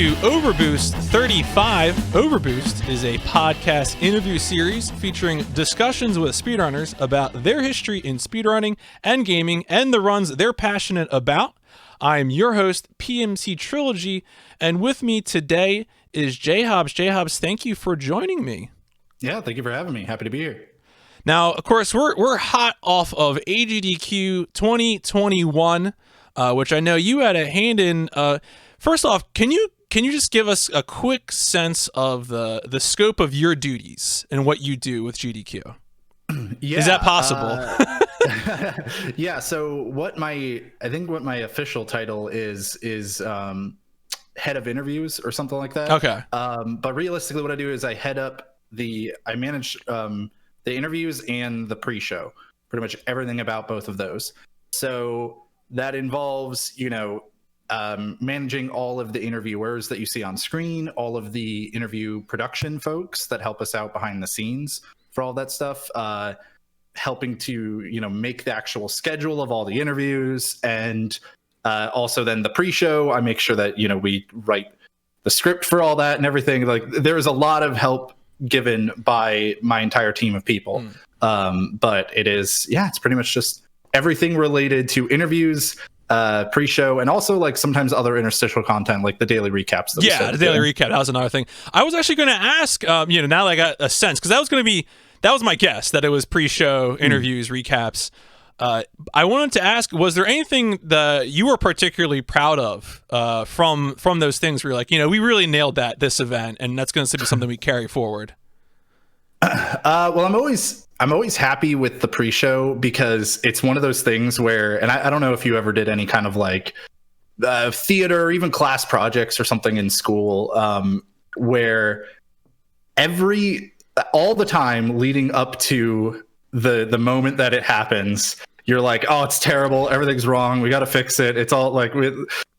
to Overboost 35. Overboost is a podcast interview series featuring discussions with speedrunners about their history in speedrunning and gaming and the runs they're passionate about. I'm your host, PMC Trilogy, and with me today is JHobz. JHobz, thank you for joining me. Yeah, thank you for having me. Happy to be here. Now, of course, we're hot off of Agdq 2021, which I know you had a hand in. First off, can you just give us a quick sense of the scope of your duties and what you do with GDQ? Yeah, is that possible? Yeah. So what my official title is head of interviews or something like that. Okay. But realistically, what I do is I manage the interviews and the pre-show, pretty much everything about both of those. So that involves, managing all of the interviewers that you see on screen, all of the interview production folks that help us out behind the scenes for all that stuff, helping to, make the actual schedule of all the interviews. And also then the pre-show, I make sure that, we write the script for all that and everything. Like there is a lot of help given by my entire team of people. But it's pretty much just everything related to interviews, pre-show, and also like sometimes other interstitial content like the daily recaps. The daily recap. That was another thing. I was actually going to ask, now that I got a sense, because that was my guess, that it was pre-show interviews, recaps. I wanted to ask, was there anything that you were particularly proud of from those things where you're like, we really nailed this event, and that's going to be something we carry forward? Well, I'm always happy with the pre-show because it's one of those things where, and I don't know if you ever did any kind of like theater or even class projects or something in school, where all the time leading up to the moment that it happens, you're like, oh, it's terrible, everything's wrong, we got to fix it, it's all like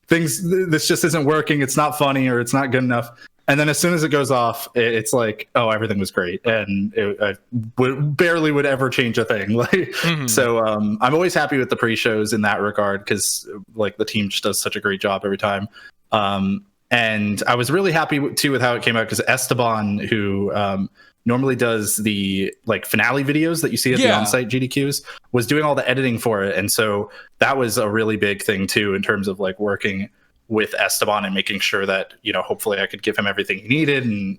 this just isn't working, it's not funny, or it's not good enough. And then as soon as it goes off, it's like, oh, everything was great, and I barely would ever change a thing. So I'm always happy with the pre-shows in that regard because like the team just does such a great job every time. And I was really happy too with how it came out because Esteban, who normally does the like finale videos that you see at the on-site GDQs, was doing all the editing for it, and so that was a really big thing too in terms of like working with Esteban and making sure that hopefully I could give him everything he needed, and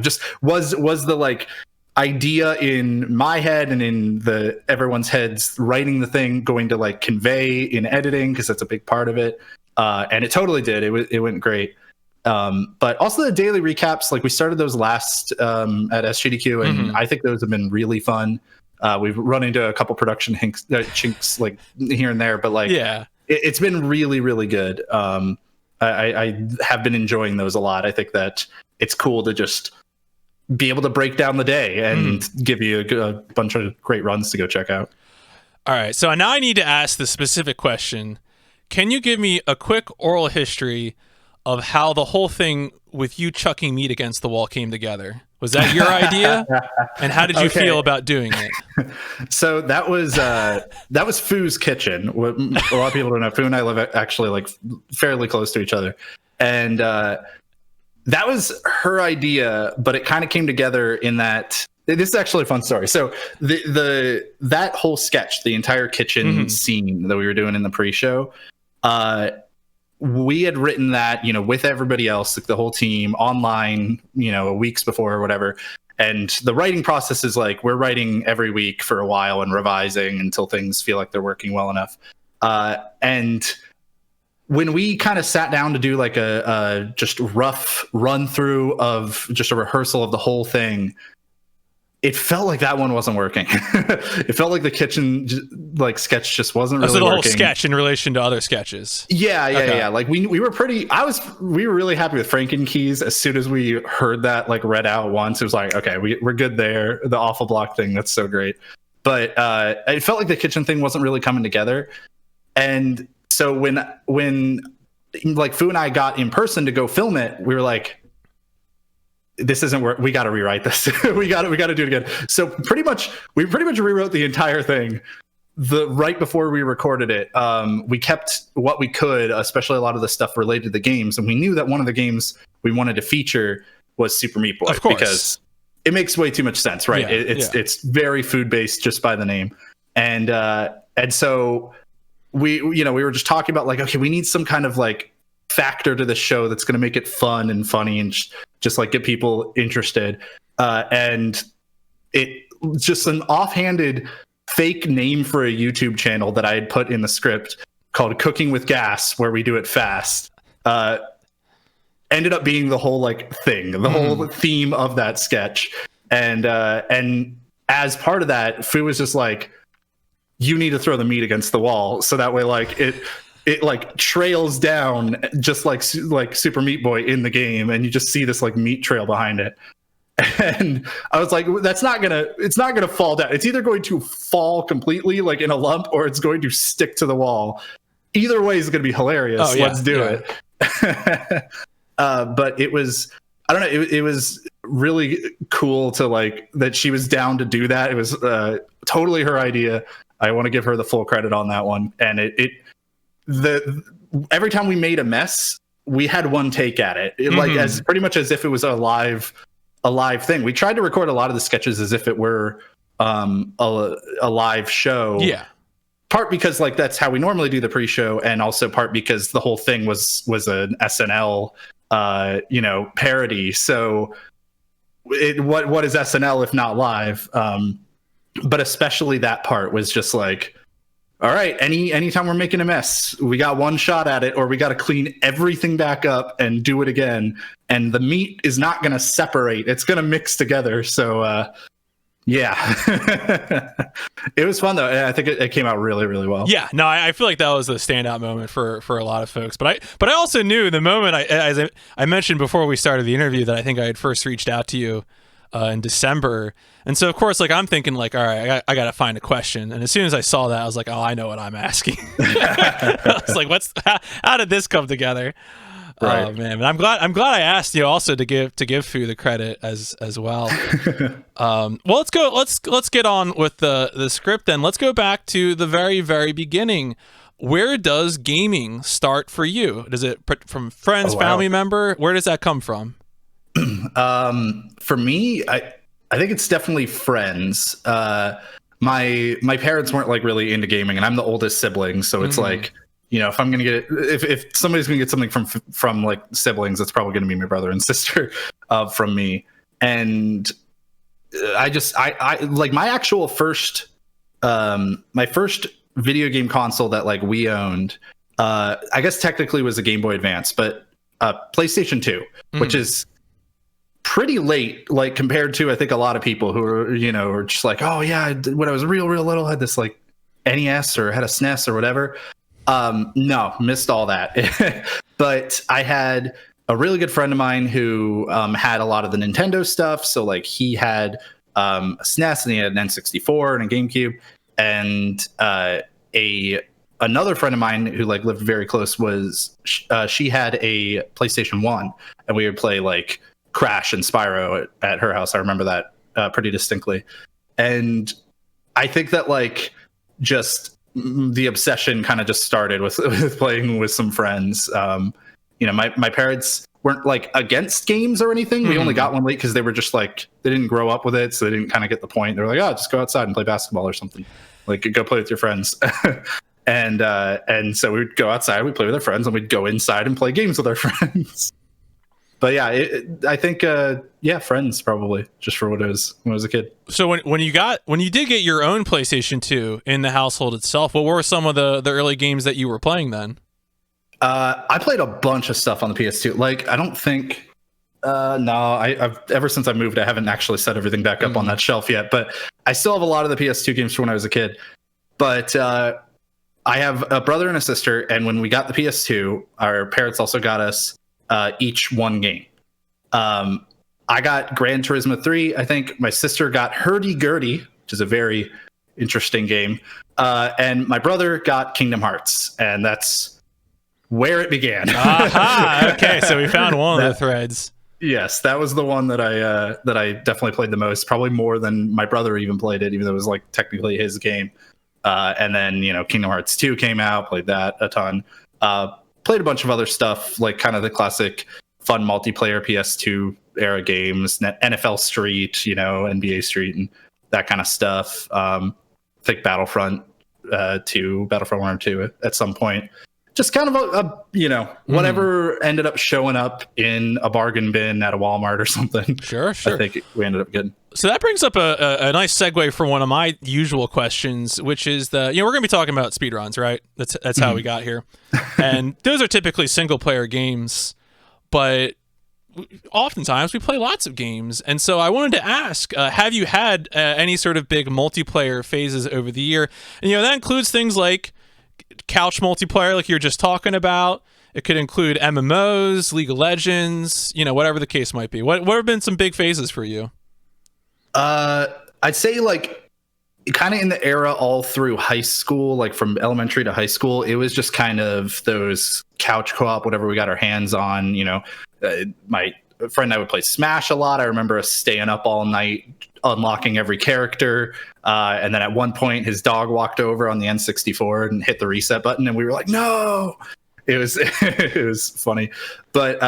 just was the like idea in my head and in everyone's heads writing the thing going to like convey in editing, because that's a big part of it, and it totally did. It went great. But also the daily recaps, like we started those last at SGDQ, and I think those have been really fun. We've run into a couple production chinks like here and there, but like it's been really, really good. I have been enjoying those a lot. I think that it's cool to just be able to break down the day and give you a bunch of great runs to go check out. All right, so now I need to ask the specific question. Can you give me a quick oral history of how the whole thing with you chucking meat against the wall came together? Was that your idea? And how did you feel about doing it? So that was Foo's kitchen. What a lot of people don't know, Foo and I live actually like fairly close to each other. And that was her idea, but it kind of came together in that this is actually a fun story. So that whole sketch, the entire kitchen scene that we were doing in the pre-show, we had written that, with everybody else, like the whole team online, weeks before or whatever. And the writing process is like, we're writing every week for a while and revising until things feel like they're working well enough. And when we kind of sat down to do like a just rough run through of just a rehearsal of the whole thing, it felt like that one wasn't working. It felt like the kitchen like sketch just wasn't really working. The whole sketch in relation to other sketches. Yeah. Like we were really happy with Frankenkeys. As soon as we heard that like read out once, it was like, okay, we're good there. The awful block thing, that's so great. But it felt like the kitchen thing wasn't really coming together. And so when like Foo and I got in person to go film it, we were like, this isn't work. We got to rewrite this. we got to do it again. So we pretty much rewrote the entire thing the right before we recorded it, we kept what we could, especially a lot of the stuff related to the games, and we knew that one of the games we wanted to feature was Super Meat Boy, of course, because it makes way too much sense, right? Yeah, it's very food based just by the name, and so we were just talking about like, okay, we need some kind of like factor to the show that's going to make it fun and funny and just like get people interested, and it just an offhanded fake name for a YouTube channel that I had put in the script called Cooking with Gas, where we do it fast, ended up being the whole like thing, the whole theme of that sketch. And as part of that, Fu was just like, you need to throw the meat against the wall. So that way, like it like trails down just like Super Meat Boy in the game. And you just see this like meat trail behind it. And I was like, it's not gonna fall down. It's either going to fall completely like in a lump, or it's going to stick to the wall. Either way is going to be hilarious. Oh, yeah, Let's do it. But it was, I don't know, it was really cool to like that she was down to do that. It was totally her idea. I want to give her the full credit on that one. And every time we made a mess, we had one take at it, like as pretty much as if it was a live thing. We tried to record a lot of the sketches as if it were a live show. Yeah. Part because like that's how we normally do the pre-show, and also part because the whole thing was an SNL parody. So what is SNL if not live? But especially that part was just like, all right, anytime we're making a mess, we got one shot at it, or we got to clean everything back up and do it again. And the meat is not going to separate. It's going to mix together. So, yeah, it was fun though. I think it came out really, really well. Yeah, no, I feel like that was a standout moment for a lot of folks. But I also knew the moment as I mentioned before we started the interview that I think I had first reached out to you in December. And so of course, like I'm thinking like, all right, I got to find a question. And as soon as I saw that, I was like, oh, I know what I'm asking. I was like, how did this come together? Right. Oh man, I'm glad I asked you also to give Fu the credit as well. Well, let's get on with the script then. Let's go back to the very, very beginning. Where does gaming start for you? Does it from friends, family member? Where does that come from? For me, I think it's definitely friends. My parents weren't like really into gaming, and I'm the oldest sibling, so it's like, if I'm gonna get if somebody's gonna get something from like siblings, it's probably gonna be my brother and sister from me. And I like my actual first my first video game console that like we owned, I guess technically was a Game Boy Advance, but PlayStation 2, which is pretty late, like compared to I think a lot of people who are just like, oh yeah, when I was real little, I had this like NES or had a SNES or whatever. No, missed all that. But I had a really good friend of mine who had a lot of the Nintendo stuff. So like he had a SNES, and he had an N64 and a GameCube. And another friend of mine who like lived very close was she had a PlayStation 1, and we would play like Crash and Spyro at her house. I remember that pretty distinctly. And I think that like just the obsession kind of just started with playing with some friends. My parents weren't like against games or anything. We only got one late because they were just like, they didn't grow up with it, so they didn't kind of get the point. They were like, oh, just go outside and play basketball or something, like go play with your friends. and so we'd go outside, we'd play with our friends, and we'd go inside and play games with our friends. But yeah, I think friends probably, just for what it was when I was a kid. So when you did get your own PlayStation 2 in the household itself, what were some of the early games that you were playing then? I played a bunch of stuff on the PS2. Like I don't think I've ever since I moved, I haven't actually set everything back up on that shelf yet. But I still have a lot of the PS2 games from when I was a kid. But I have a brother and a sister, and when we got the PS2, our parents also got us each one game. I got Gran Turismo 3. I think my sister got Hurdy-Gurdy, which is a very interesting game. And my brother got Kingdom Hearts, and that's where it began. Aha! Okay, so we found one of the threads. Yes, that was the one that I definitely played the most, probably more than my brother even played it, even though it was like technically his game. And then, Kingdom Hearts 2 came out, played that a ton. Played a bunch of other stuff, like kind of the classic fun multiplayer PS2 era games, NFL Street, NBA Street, and that kind of stuff. I think Battlefront 2, Battlefront 1 or 2 at some point. Just kind of whatever ended up showing up in a bargain bin at a Walmart or something. Sure. I think we ended up getting. So that brings up a nice segue for one of my usual questions, which is we're going to be talking about speedruns, right? That's how we got here. And those are typically single player games, but oftentimes we play lots of games. And so I wanted to ask, have you had any sort of big multiplayer phases over the year? And, that includes things like couch multiplayer, like you're just talking about. It could include MMOs, League of Legends, whatever the case might be. What have been some big phases for you? I'd say like kind of in the era all through high school, like from elementary to high school, it was just kind of those couch co-op, whatever we got our hands on. My friend and I would play Smash a lot. I remember us staying up all night unlocking every character, and then at one point his dog walked over on the N64 and hit the reset button, and we were like, no. It was funny. But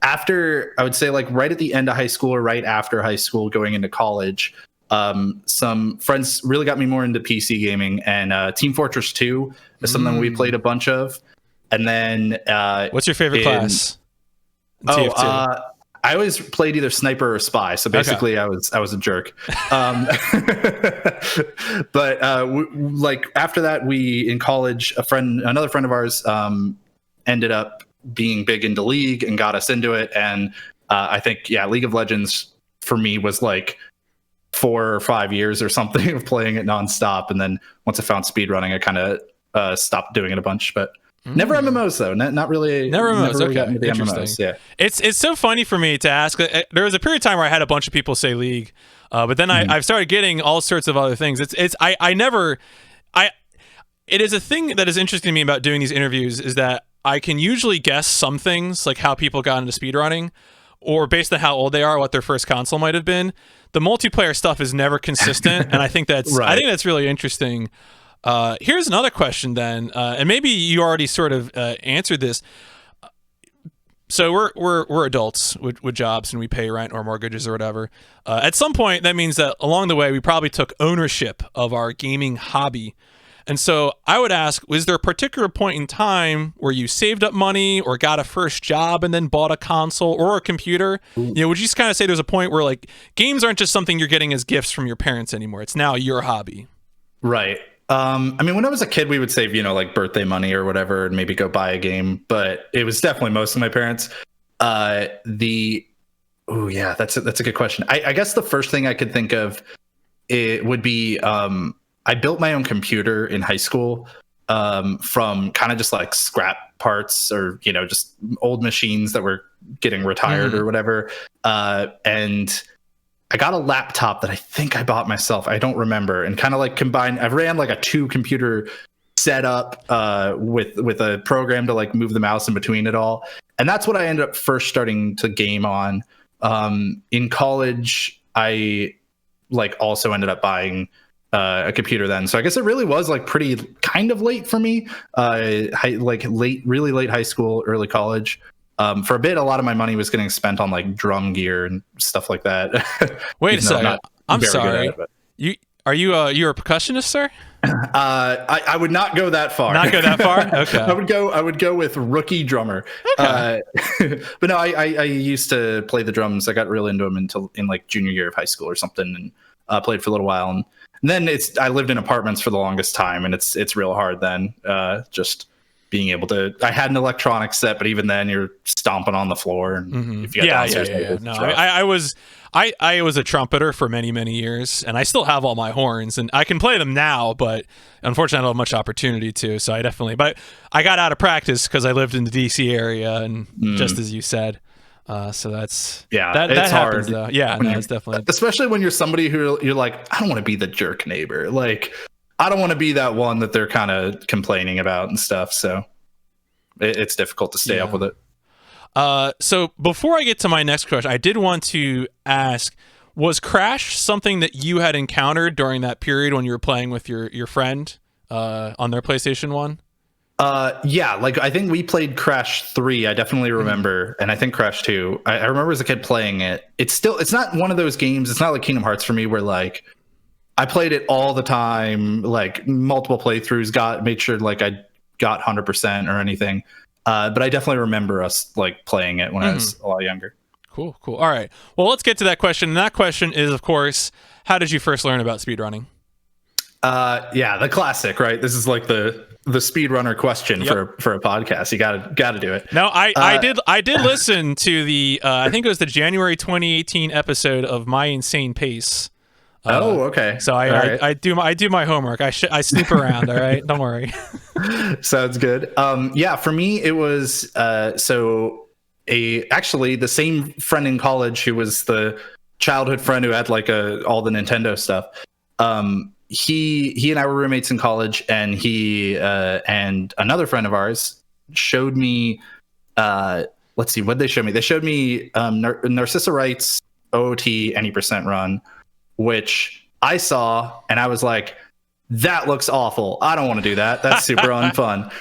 after, I would say like right at the end of high school or right after high school going into college, some friends really got me more into PC gaming, and Team Fortress 2 is something we played a bunch of. And then what's your favorite class? I always played either sniper or spy, so basically I was a jerk. But like after that, we in college, another friend of ours, ended up being big into League and got us into it. And I think League of Legends for me was like 4 or 5 years or something of playing it nonstop. And then once I found speedrunning, I kind of stopped doing it a bunch, but. Never MMOs though. Not really. Never MMOs. Never really got Okay, into the interesting. MMOs. Yeah. It's so funny for me to ask. There was a period of time where I had a bunch of people say League, but then I've started getting all sorts of other things. It is a thing that is interesting to me about doing these interviews is that I can usually guess some things, like how people got into speedrunning, or based on how old they are, what their first console might have been. The multiplayer stuff is never consistent, and I think that's right. I think that's really interesting. Here's another question then, and maybe you already sort of answered this. So we're adults with jobs, and we pay rent or mortgages or whatever. At some point, that means that along the way, we probably took ownership of our gaming hobby. And so I would ask, was there a particular point in time where you saved up money or got a first job and then bought a console or a computer? Would you just kind of say there's a point where like games aren't just something you're getting as gifts from your parents anymore? It's now your hobby. Right. I mean, when I was a kid, we would save, like birthday money or whatever and maybe go buy a game, but it was definitely most of my parents. That's a good question. I guess the first thing I could think of, it would be, I built my own computer in high school, from kind of just like scrap parts or, just old machines that were getting retired or whatever. And I got a laptop that I think I bought myself. I don't remember. And kind of like combined, I ran like a 2 computer setup with a program to like move the mouse in between it all. And that's what I ended up first starting to game on. In college, I like also ended up buying a computer then. So I guess it really was like pretty kind of late for me. Really late high school, early college. For a bit, a lot of my money was getting spent on like drum gear and stuff like that. Wait a second. I'm sorry. You're a percussionist, sir? I would not go that far. Not go that far? Okay. I would go with rookie drummer. Okay. But no, I used to play the drums. I got really into them until in like junior year of high school or something, and played for a little while. And then I lived in apartments for the longest time, and it's real hard then. Just being able to, I had an electronic set, but even then you're stomping on the floor. And if you got downstairs, no, I was a trumpeter for many, many years, and I still have all my horns, and I can play them now, but unfortunately I don't have much opportunity to. So but I got out of practice because I lived in the DC area, and just as you said. So that's that it's happens, hard. though. Yeah, no, it's definitely, especially when you're somebody who you're like, I don't want to be the jerk neighbor. Like, I don't want to be that one that they're kind of complaining about and stuff. So it's difficult to stay up with it. So before I get to my next question, I did want to ask, Was Crash something that you had encountered during that period when you were playing with your friend on their PlayStation 1? Yeah, like I think we played Crash 3. I definitely remember, and I think Crash 2. I remember as a kid playing it. It's not one of those games. It's not like Kingdom Hearts for me, where like I played it all the time, like multiple playthroughs. Made sure like I got 100% or anything. But I definitely remember us like playing it when I was a lot younger. Cool. All right. Well, let's get to that question. And that question is, of course, how did you first learn about speedrunning? Yeah, the classic, right? This is like the speedrunner question for a podcast. You gotta do it. No, I did listen to the I think it was the January 2018 episode of My Insane Pace. Okay. So I do my homework. I snoop around. All right, don't worry. Sounds good. Yeah, for me it was actually the same friend in college who was the childhood friend who had like all the Nintendo stuff. He and I were roommates in college, and he and another friend of ours showed me. Let's see, what they showed me. They showed me Narcissa Wright's OOT any percent run, which I saw, and I was like, "That looks awful. I don't want to do that. That's super unfun."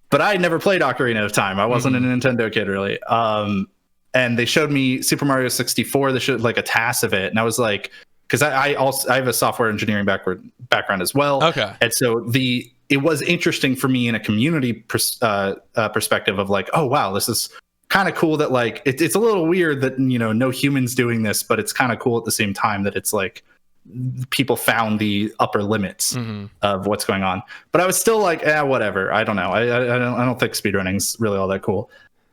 But I had never played Ocarina of Time. I wasn't a Nintendo kid really. And they showed me Super Mario 64. They showed like a TAS of it, and I was like, because I have a software engineering background as well. Okay. And so it was interesting for me in a community perspective of like, oh wow, this is kind of cool that like it's a little weird that no humans doing this, but it's kind of cool at the same time that it's like people found the upper limits of what's going on. But I was still like, whatever. I don't know. I don't think speedrunning's really all that cool.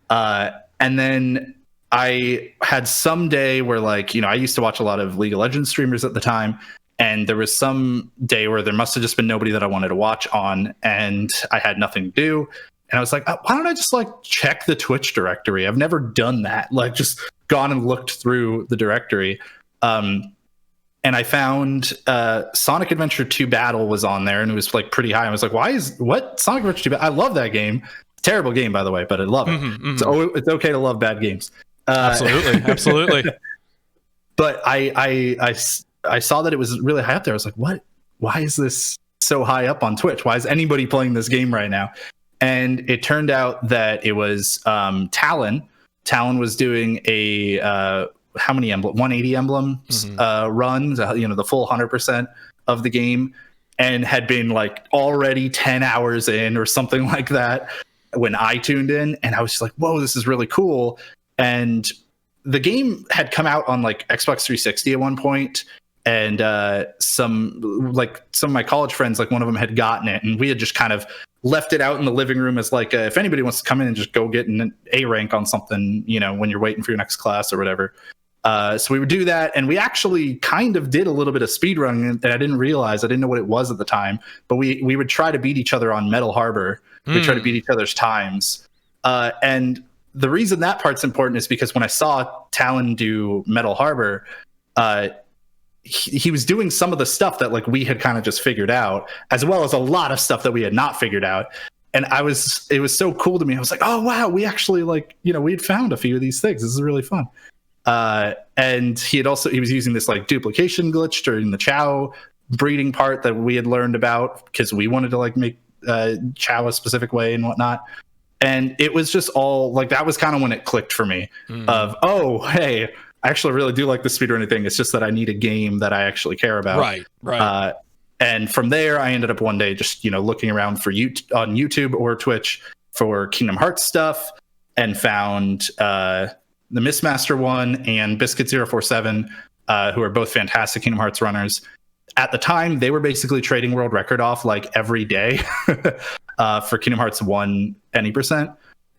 And then I had some day where like, I used to watch a lot of League of Legends streamers at the time. And there was some day where there must have just been nobody that I wanted to watch on, and I had nothing to do. And I was like, why don't I just like check the Twitch directory? I've never done that. Like just gone and looked through the directory. And I found Sonic Adventure 2 Battle was on there, and it was like pretty high. I was like, what? Sonic Adventure 2 Battle? I love that game. Terrible game, by the way, but I love it. So it's okay to love bad games. Absolutely. But I saw that it was really high up there. I was like, what? Why is this so high up on Twitch? Why is anybody playing this game right now? And it turned out that it was Talon. Talon was doing a how many 180 emblems runs, the full 100% of the game, and had been like already 10 hours in or something like that when I tuned in. And I was just like, whoa, this is really cool. And the game had come out on like Xbox 360 at one point, and some of my college friends, like one of them had gotten it, and we had just kind of left it out in the living room as like if anybody wants to come in and just go get an A rank on something, when you're waiting for your next class or whatever. So we would do that, and we actually kind of did a little bit of speedrunning that I didn't realize. I didn't know what it was at the time, but we would try to beat each other on Metal Harbor. We'd try to beat each other's times. And the reason that part's important is because when I saw Talon do Metal Harbor, he was doing some of the stuff that like we had kind of just figured out, as well as a lot of stuff that we had not figured out. And it was so cool to me. I was like, oh wow, we actually like, we had found a few of these things. This is really fun. And he was using this like duplication glitch during the Chow breeding part that we had learned about because we wanted to like make Chow a specific way and whatnot. And it was just all like, that was kind of when it clicked for me of, oh, hey, I actually really do like the speedrunning thing. It's just that I need a game that I actually care about. Right. And from there, I ended up one day just, looking around on YouTube or Twitch for Kingdom Hearts stuff, and found the Mistmaster one and Biscuit047, who are both fantastic Kingdom Hearts runners. At the time, they were basically trading world record off like every day for Kingdom Hearts 1 any percent.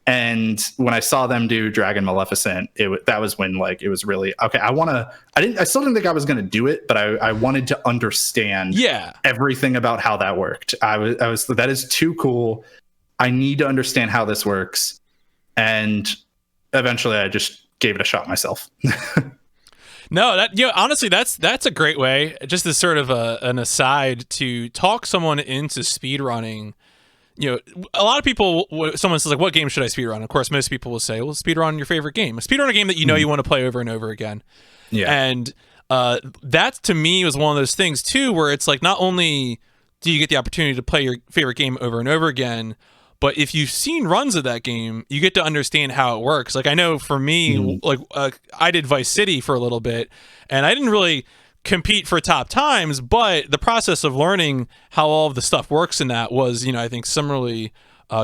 And when I saw them do Dragon Maleficent, that was when like it was really okay. I still didn't think I was going to do it, but I wanted to understand everything about how that worked. I was that is too cool. I need to understand how this works. And eventually I just gave it a shot myself. No, honestly, that's a great way, just as sort of an aside, to talk someone into speedrunning. A lot of people, someone says like, what game should I speedrun? Of course, most people will say, well, speedrun your favorite game. Speedrun a game that you want to play over and over again. Yeah. And that to me was one of those things too, where it's like not only do you get the opportunity to play your favorite game over and over again, but if you've seen runs of that game, you get to understand how it works. Like I know for me, I did Vice City for a little bit, and I didn't really compete for top times, but the process of learning how all of the stuff works in that was, I think similarly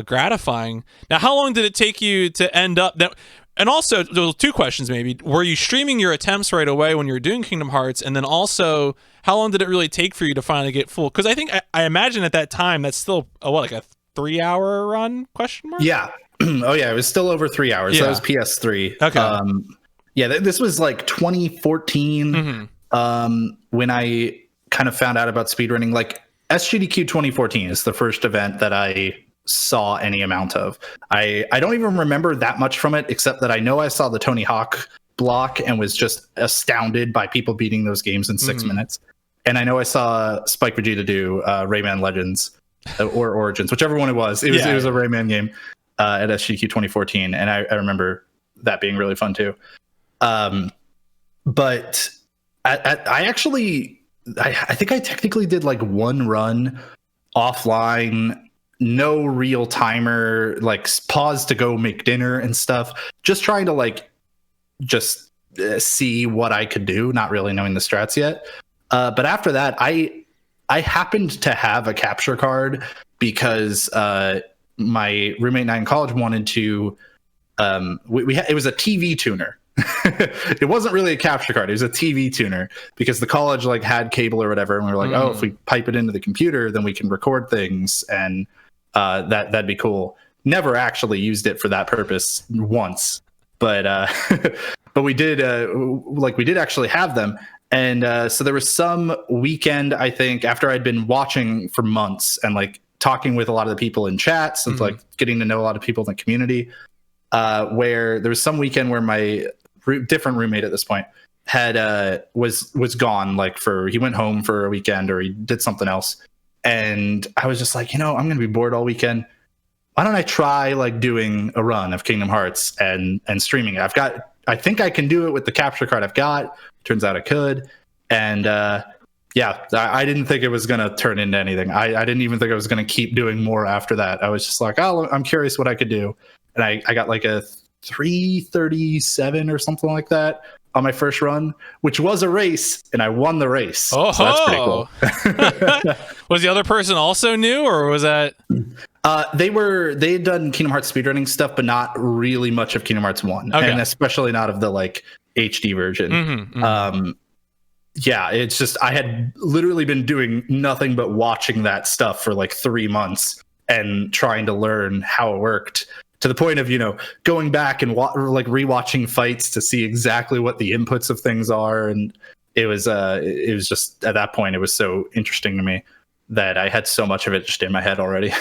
gratifying. Now, how long did it take you to end up that? And also, those two questions maybe. Were you streaming your attempts right away when you were doing Kingdom Hearts? And then also, how long did it really take for you to finally get full? Because I think, I imagine at that time, that's still, like a 3-hour run, question mark? Yeah. Oh, yeah. It was still over 3 hours. Yeah. That was PS3. Okay. This was like 2014 when I kind of found out about speedrunning. Like SGDQ 2014 is the first event that I saw any amount of. I don't even remember that much from it, except that I know I saw the Tony Hawk block and was just astounded by people beating those games in 6 minutes. And I know I saw Spike Vegeta do Rayman Legends or Origins, whichever one it was. It was a Rayman game at SGDQ 2014, and I remember that being really fun too. But I think I technically did like one run offline, no real timer, like pause to go make dinner and stuff, just trying to like see what I could do, not really knowing the strats yet. But after that, I happened to have a capture card because my roommate and I in college wanted to it was a TV tuner. It wasn't really a capture card, it was a TV tuner, because the college like had cable or whatever, and we were like, oh, if we pipe it into the computer, then we can record things, and that'd be cool. Never actually used it for that purpose once, but but we did actually have them. And so there was some weekend, I think, after I'd been watching for months and like talking with a lot of the people in chats and like getting to know a lot of people in the community, where there was some weekend where my different roommate at this point had was gone, like he went home for a weekend or he did something else. And I was just like, I'm going to be bored all weekend. Why don't I try like doing a run of Kingdom Hearts and streaming it? I think I can do it with the capture card I've got. Turns out I could. And I didn't think it was going to turn into anything. I didn't even think I was going to keep doing more after that. I was just like, oh, I'm curious what I could do. And I got like a 3:37 or something like that on my first run, which was a race, and I won the race. Oh, so that's pretty cool. Was the other person also new, or was that? They had done Kingdom Hearts speedrunning stuff, but not really much of Kingdom Hearts 1, and especially not of the like HD version. It's just I had literally been doing nothing but watching that stuff for like 3 months and trying to learn how it worked, to the point of going back and like rewatching fights to see exactly what the inputs of things are. And it was just at that point it was so interesting to me that I had so much of it just in my head already.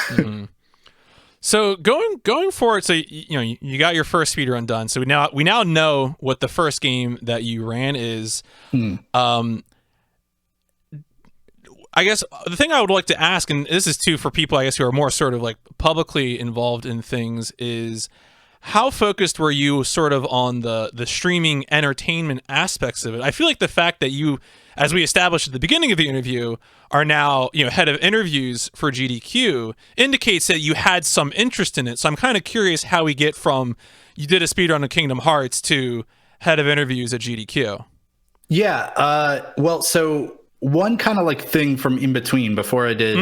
So going forward, so you got your first speedrun done. So we now know what the first game that you ran is. I guess the thing I would like to ask, and this is too for people I guess who are more sort of like publicly involved in things, is how focused were you sort of on the streaming entertainment aspects of it? I feel like the fact that you, as we established at the beginning of the interview, are now head of interviews for GDQ indicates that you had some interest in it. So I'm kind of curious how we get from you did a speedrun of Kingdom Hearts to head of interviews at GDQ. Yeah. Well, so one kind of like thing from in between before I did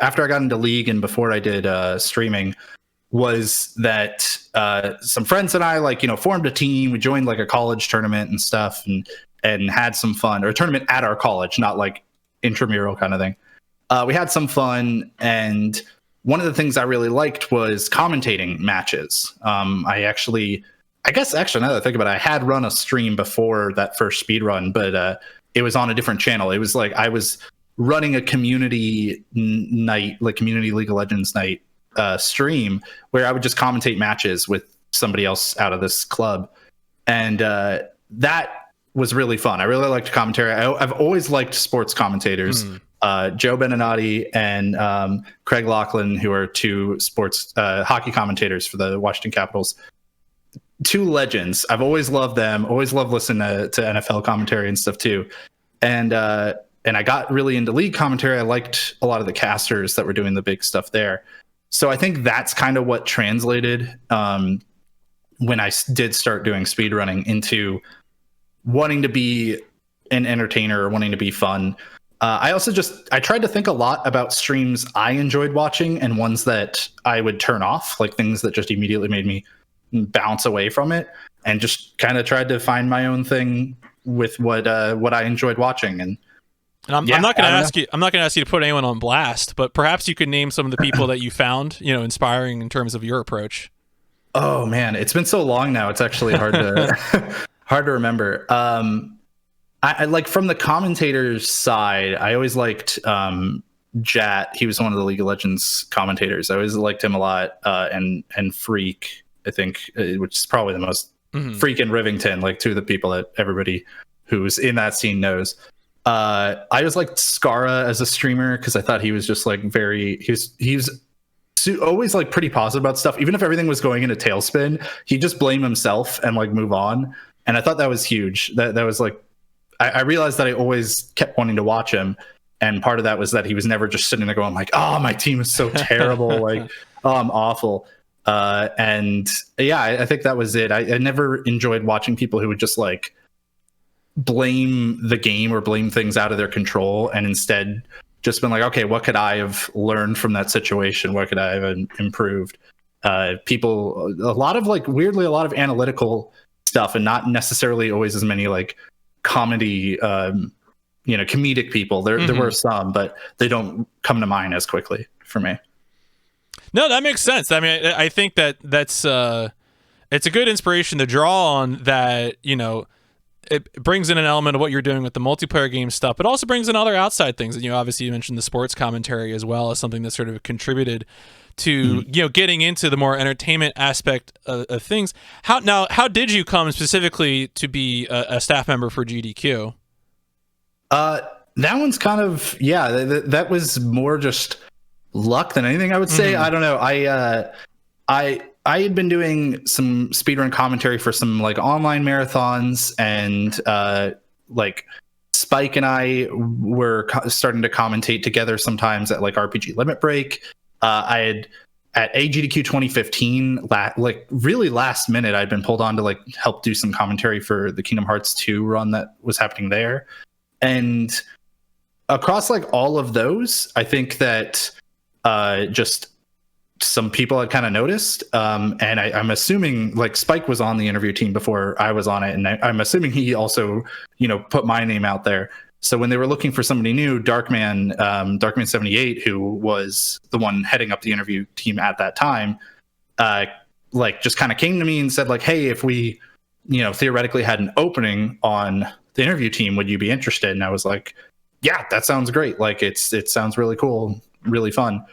after I got into League and before I did streaming was that some friends and I formed a team. We joined like a college tournament and stuff and had some fun, or a tournament at our college, not like intramural kind of thing. We had some fun, and one of the things I really liked was commentating matches. I guess now that I think about it, I had run a stream before that first speed run, but it was on a different channel. It was like I was running a community night, like community League of Legends night stream, where I would just commentate matches with somebody else out of this club. And that was really fun. I really liked commentary. I've always liked sports commentators. Joe Beninati and Craig Laughlin, who are two sports hockey commentators for the Washington Capitals. two legends. I've always loved them. Always loved listening to NFL commentary and stuff too. And I got really into league commentary. I liked a lot of the casters that were doing the big stuff there. So I think that's kind of what translated when I did start doing speedrunning into wanting to be an entertainer or wanting to be fun. I tried to think a lot about streams I enjoyed watching and ones that I would turn off, like things that just immediately made me bounce away from it, and just kind of tried to find my own thing with what I enjoyed watching. And I'm not going to ask you. I'm not going to ask you to put anyone on blast, but perhaps you could name some of the people that you found, inspiring in terms of your approach. Oh man, it's been so long now. It's actually hard to hard to remember. I like, from the commentators side, I always liked Jat. He was one of the League of Legends commentators. I always liked him a lot. And Freak, I think, which is probably the most Freak and Rivington, like two of the people that everybody who's in that scene knows. I just liked Skara as a streamer because I thought he was just like he's always like pretty positive about stuff. Even if everything was going in a tailspin, he'd just blame himself and like move on. And I thought that was huge. That was like, I realized that I always kept wanting to watch him. And part of that was that he was never just sitting there going like, oh, my team is so terrible. Like, oh, I'm awful. And yeah, I think that was it. I never enjoyed watching people who would just like blame the game or blame things out of their control, and instead just been like, okay, what could I have learned from that situation? What could I have improved? People, a lot of weirdly, a lot of analytical stuff, and not necessarily always as many like comedy, comedic people. There were some, but they don't come to mind as quickly for me. No, that makes sense. I mean, I think that's it's a good inspiration to draw on. That it brings in an element of what you're doing with the multiplayer game stuff, but also brings in other outside things. And obviously you mentioned the sports commentary as well as something that sort of contributed to getting into the more entertainment aspect of things. How did you come specifically to be a staff member for GDQ? That one's kind of that was more just luck than anything, I would say. I don't know. I had been doing some speedrun commentary for some like online marathons, and like Spike and I were starting to commentate together sometimes at like RPG Limit Break. I had at Agdq 2015, like really last minute, I'd been pulled on to like help do some commentary for the Kingdom Hearts 2 run that was happening there. And across like all of those, I think that just some people had kind of noticed, and I'm assuming like Spike was on the interview team before I was on it, and I'm assuming he also put my name out there. So when they were looking for somebody new, Darkman 78, who was the one heading up the interview team at that time, like just kind of came to me and said like, hey, if we theoretically had an opening on the interview team, would you be interested? And I was like, yeah, that sounds great. Like it sounds really cool, really fun.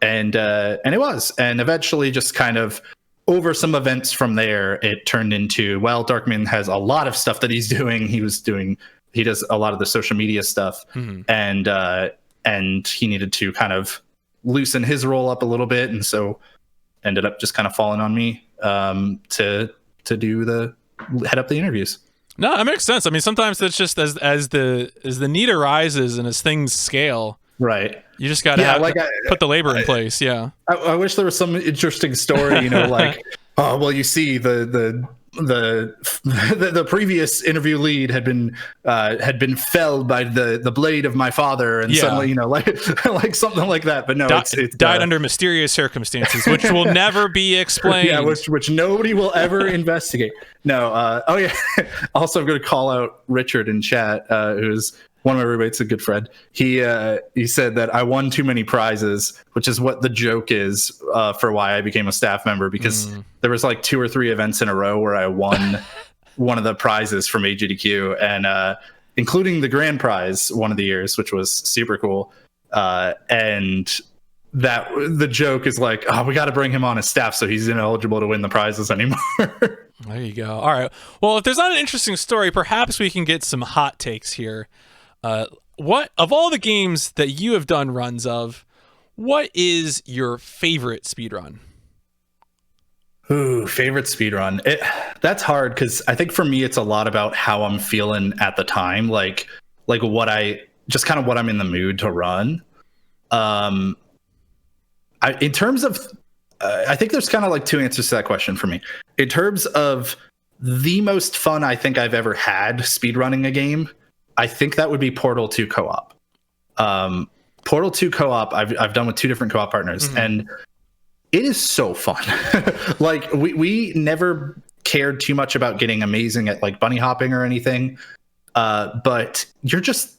And it was. And eventually just kind of over some events from there, it turned into, well, Darkman has a lot of stuff that he's doing. He does a lot of the social media stuff, and he needed to kind of loosen his role up a little bit. And so ended up just kind of falling on me to head up the interviews. No, that makes sense. I mean, sometimes it's just as the need arises and as things scale, right? You just got to put the labor in place. Yeah. I wish there was some interesting story, like, oh, well, you see the previous interview lead had been felled by the blade of my father, and suddenly, like something like that. But no, it's died under mysterious circumstances, which will never be explained. Yeah, which nobody will ever investigate. No. Oh yeah. Also, I'm going to call out Richard in chat, who's one of my roommates, a good friend. He said that I won too many prizes, which is what the joke is for why I became a staff member, because there was like 2 or 3 events in a row where I won one of the prizes from AGDQ, and including the grand prize one of the years, which was super cool. And that the joke is like, oh, we got to bring him on as staff so he's ineligible to win the prizes anymore. There you go. All right. Well, if there's not an interesting story, perhaps we can get some hot takes here. What of all the games that you have done runs of, what is your favorite speedrun? Ooh, favorite speedrun. That's hard because I think for me it's a lot about how I'm feeling at the time, like what I just kind of what I'm in the mood to run. In terms of, I think there's kind of like two answers to that question for me. In terms of the most fun I think I've ever had speedrunning a game, I think that would be Portal 2 co-op. Portal 2 co-op I've done with two different co-op partners, and it is so fun. Like we never cared too much about getting amazing at like bunny hopping or anything, but you're just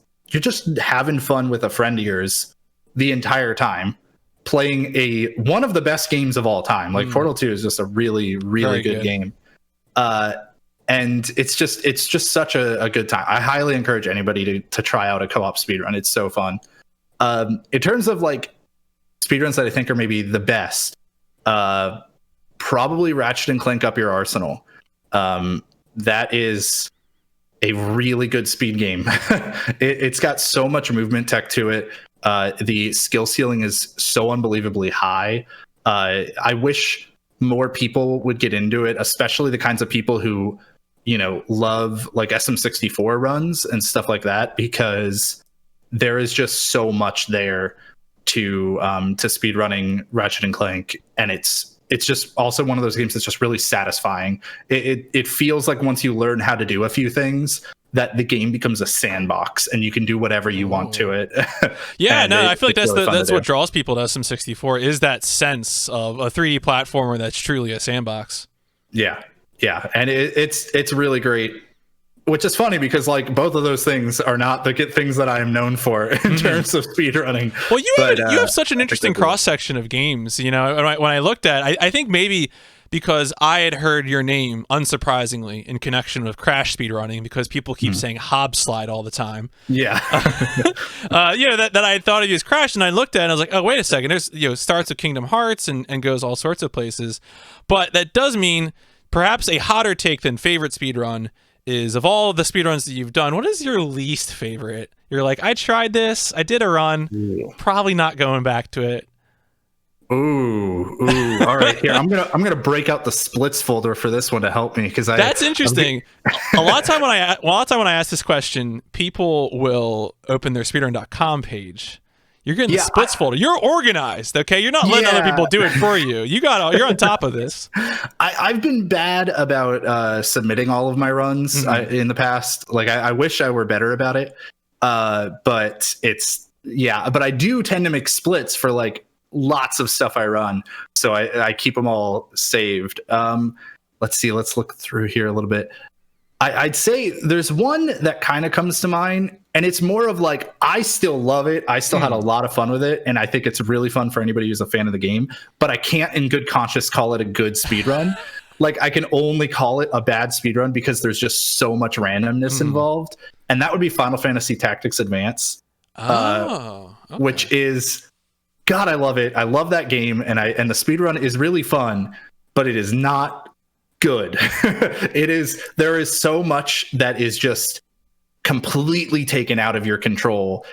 having fun with a friend of yours the entire time, playing one of the best games of all time. Like Portal 2 is just a really good game, and it's just such a good time. I highly encourage anybody to try out a co-op speedrun. It's so fun. In terms of like speedruns that I think are maybe the best, probably Ratchet and Clank Up Your Arsenal. That is a really good speed game. It's got so much movement tech to it. The skill ceiling is so unbelievably high. I wish more people would get into it, especially the kinds of people who, love like SM64 runs and stuff like that, because there is just so much there to speedrunning Ratchet and Clank, and it's just also one of those games that's just really satisfying. It feels like once you learn how to do a few things, that the game becomes a sandbox and you can do whatever you want to it. Yeah, no, I feel like that's what draws people to SM64 is that sense of a 3D platformer that's truly a sandbox. Yeah, and it's really great. Which is funny because like both of those things are not the things that I am known for in terms of speedrunning. Well, you have such an interesting cross section of games. When I looked at, I think maybe because I had heard your name unsurprisingly in connection with Crash speedrunning, because people keep saying hobslide all the time. Yeah. That I had thought of you as Crash, and I looked at it and I was like, oh, wait a second. There's starts with Kingdom Hearts and goes all sorts of places, but that does mean perhaps a hotter take than favorite speedrun is, of all the speedruns that you've done, what is your least favorite? You're like, I tried this, I did a run, probably not going back to it. Ooh. All right, here I'm gonna break out the splits folder for this one to help me, because that's interesting. A lot of time when I ask this question, people will open their speedrun.com page. You're getting the splits folder. You're organized, okay? You're not letting other people do it for you. You're on top of this. I've been bad about submitting all of my runs in the past. Like I wish I were better about it. But I do tend to make splits for like lots of stuff I run. So I keep them all saved. Let's see. Let's look through here a little bit. I'd say there's one that kind of comes to mind, and it's more of like, I still love it. I still had a lot of fun with it, and I think it's really fun for anybody who's a fan of the game, but I can't in good conscience call it a good speedrun. Like I can only call it a bad speedrun because there's just so much randomness involved. And that would be Final Fantasy Tactics Advance. Okay. Which is, God, I love it. I love that game, and the speedrun is really fun, but it is not good. There is so much that is just completely taken out of your control,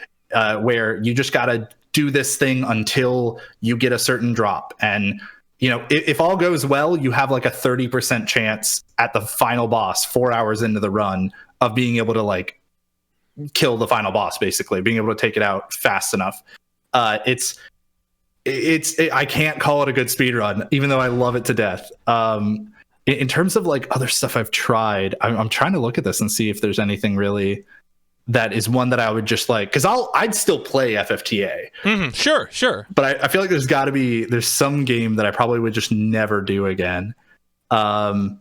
where you just got to do this thing until you get a certain drop. And, if all goes well, you have like a 30% chance at the final boss 4 hours into the run of being able to like kill the final boss, basically being able to take it out fast enough. I can't call it a good speedrun, even though I love it to death. In terms of like other stuff I've tried, I'm trying to look at this and see if there's anything really that is one that I would just like, because I'd still play FFTA. Sure. But I feel like there's some game that I probably would just never do again. And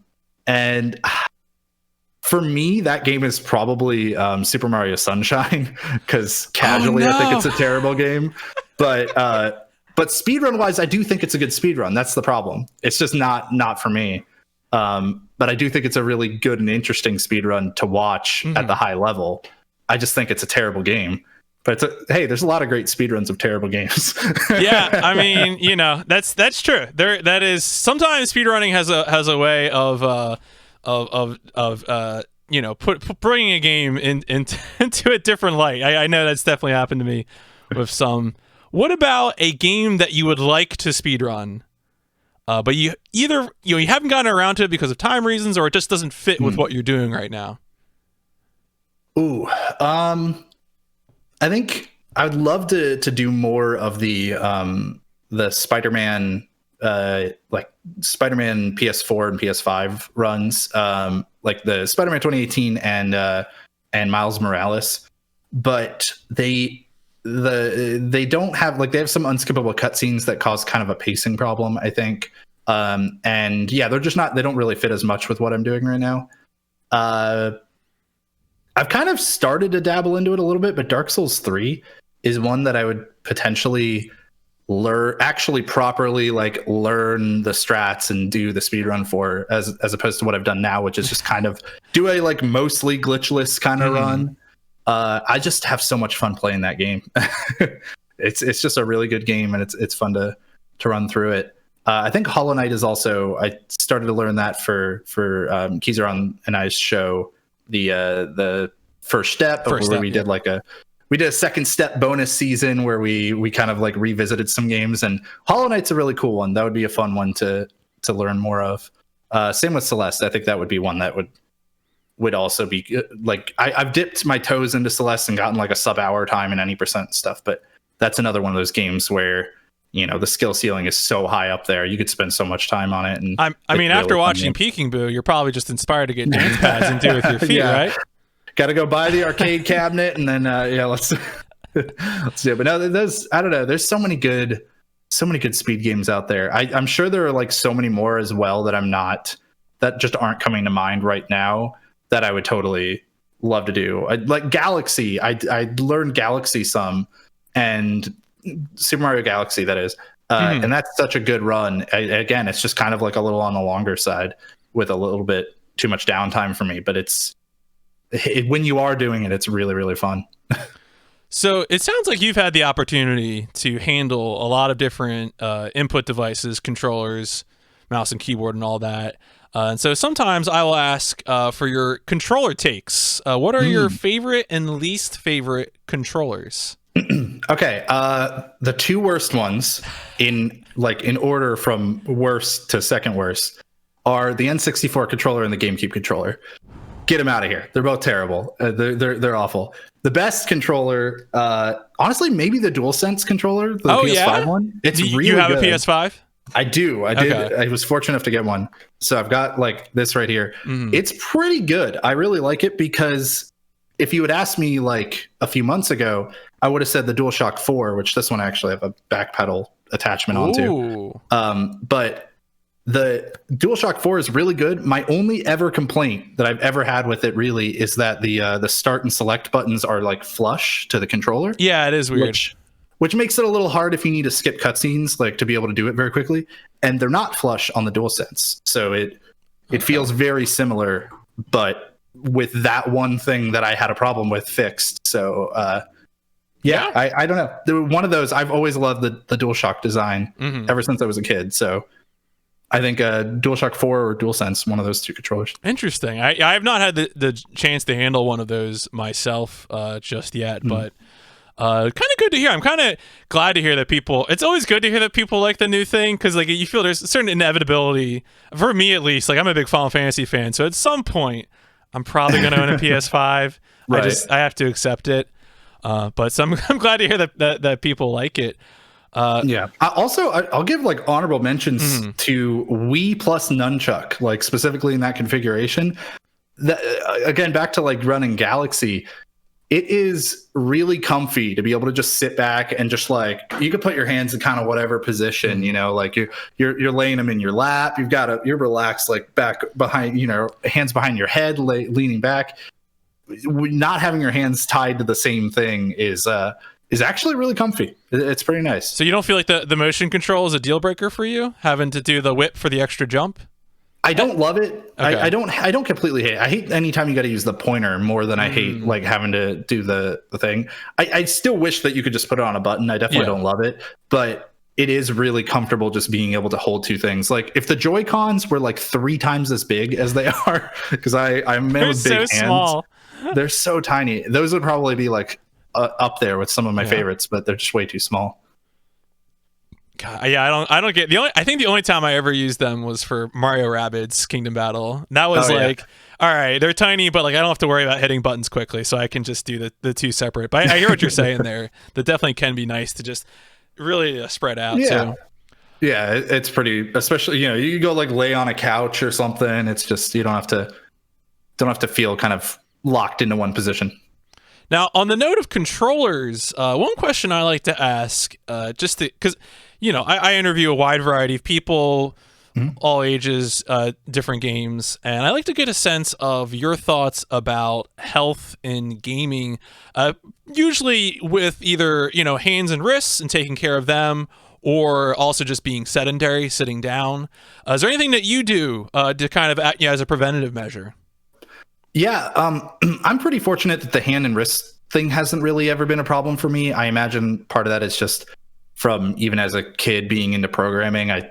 for me, that game is probably Super Mario Sunshine, because casually I think it's a terrible game. But speedrun wise, I do think it's a good speedrun. That's the problem. It's just not for me. But I do think it's a really good and interesting speedrun to watch at the high level. I just think it's a terrible game. But hey, there's a lot of great speedruns of terrible games. Yeah, I mean, that's true. That is, sometimes speedrunning has a way of bringing a game into a different light. I know that's definitely happened to me with some. What about a game that you would like to speedrun, but you either you haven't gotten around to it because of time reasons, or it just doesn't fit with what you're doing right now? Ooh, I think I would love to do more of the Spider-Man, like Spider-Man PS4 and PS5 runs, like the Spider-Man 2018 and Miles Morales, but they don't have, like, they have some unskippable cutscenes that cause kind of a pacing problem, I think. And yeah, they don't really fit as much with what I'm doing right now. I've kind of started to dabble into it a little bit, but Dark Souls 3 is one that I would potentially actually properly like learn the strats and do the speedrun for, as opposed to what I've done now, which is just kind of do a like mostly glitchless kind of run. I just have so much fun playing that game. It's just a really good game, and it's fun to run through it. I think Hollow Knight is also, I started to learn that for Kizaron and I's show, the first step, where we did like we did a second step bonus season where we kind of like revisited some games, and Hollow Knight's a really cool one. That would be a fun one to learn more of. Same with Celeste. I think that would be one that would also be like, I've dipped my toes into Celeste and gotten like a sub-hour time and any percent stuff, but that's another one of those games where, you know, the skill ceiling is so high up there. You could spend so much time on it. And I mean, after watching Peking Boo, you're probably just inspired to get dance pads and do it with your feet, right? Got to go buy the arcade cabinet, and then let's do it. But no, I don't know. There's so many good speed games out there. I'm sure there are like so many more as well that just aren't coming to mind right now that I would totally love to do. Like Galaxy. I learned Galaxy some, and Super Mario Galaxy, that is. And that's such a good run. Again, it's just kind of like a little on the longer side with a little bit too much downtime for me, but when you are doing it, it's really, really fun. So it sounds like you've had the opportunity to handle a lot of different input devices, controllers, mouse and keyboard and all that. And so sometimes I will ask for your controller takes. What are your favorite and least favorite controllers? Okay, the two worst ones in order from worst to second worst are the N64 controller and the GameCube controller. Get them out of here. They're both terrible. They're awful. The best controller, honestly, maybe the DualSense controller, the PS5 one. It's really you have good. a PS5? I do. I did. Okay. I was fortunate enough to get one, so I've got like this right here. It's pretty good. I really like it because if you had asked me like a few months ago, I would have said the DualShock 4, which this one I actually have a back pedal attachment onto. But the DualShock 4 is really good. My only ever complaint that I've ever had with it really is that the start and select buttons are like flush to the controller. Yeah, it is weird. Which makes it a little hard if you need to skip cutscenes, like to be able to do it very quickly. And they're not flush on the DualSense, so it feels very similar, but with that one thing that I had a problem with fixed. So I don't know. One of those, I've always loved the DualShock design ever since I was a kid. So I think DualShock 4 or DualSense, one of those two controllers. Interesting. I have not had the chance to handle one of those myself just yet, but kind of good to hear. I'm kind of glad to hear that people, it's always good to hear that people like the new thing, because like you feel there's a certain inevitability, for me at least. Like I'm a big Final Fantasy fan, so at some point I'm probably going to own a PS5. Right. I have to accept it. But so I'm glad to hear that people like it. I'll give like honorable mentions to Wii plus Nunchuck, like specifically in that configuration. Again, back to like running Galaxy, it is really comfy to be able to just sit back and just like, you can put your hands in kind of whatever position, you know, like you're laying them in your lap. You're relaxed, like back behind, you know, hands behind your head, leaning back. Not having your hands tied to the same thing is actually really comfy. It's pretty nice. So you don't feel like the motion control is a deal breaker for you, having to do the whip for the extra jump? I don't love it. Okay. I don't completely hate it. I hate anytime you got to use the pointer more than I hate like having to do the thing. I still wish that you could just put it on a button. I definitely don't love it, but it is really comfortable just being able to hold two things. Like if the Joy-Cons were like 3 times as big as they are, because I'm big hands. So small. They're so tiny. Those would probably be like up there with some of my favorites, but they're just way too small. God, yeah, I don't get I think the only time I ever used them was for Mario Rabbids Kingdom Battle. And that was all right, they're tiny, but like I don't have to worry about hitting buttons quickly, so I can just do the two separate. But I hear what you're saying there. That definitely can be nice to just really spread out. Yeah. Too. Yeah, it's pretty, especially, you go like lay on a couch or something. It's just, you don't have to feel kind of locked into one position. Now, on the note of controllers, one question I like to ask, just because, I interview a wide variety of people, all ages, different games, and I like to get a sense of your thoughts about health in gaming, usually with either, hands and wrists and taking care of them, or also just being sedentary, sitting down. Is there anything that you do to kind of act as a preventative measure? Yeah, I'm pretty fortunate that the hand and wrist thing hasn't really ever been a problem for me. I imagine part of that is just from even as a kid being into programming. I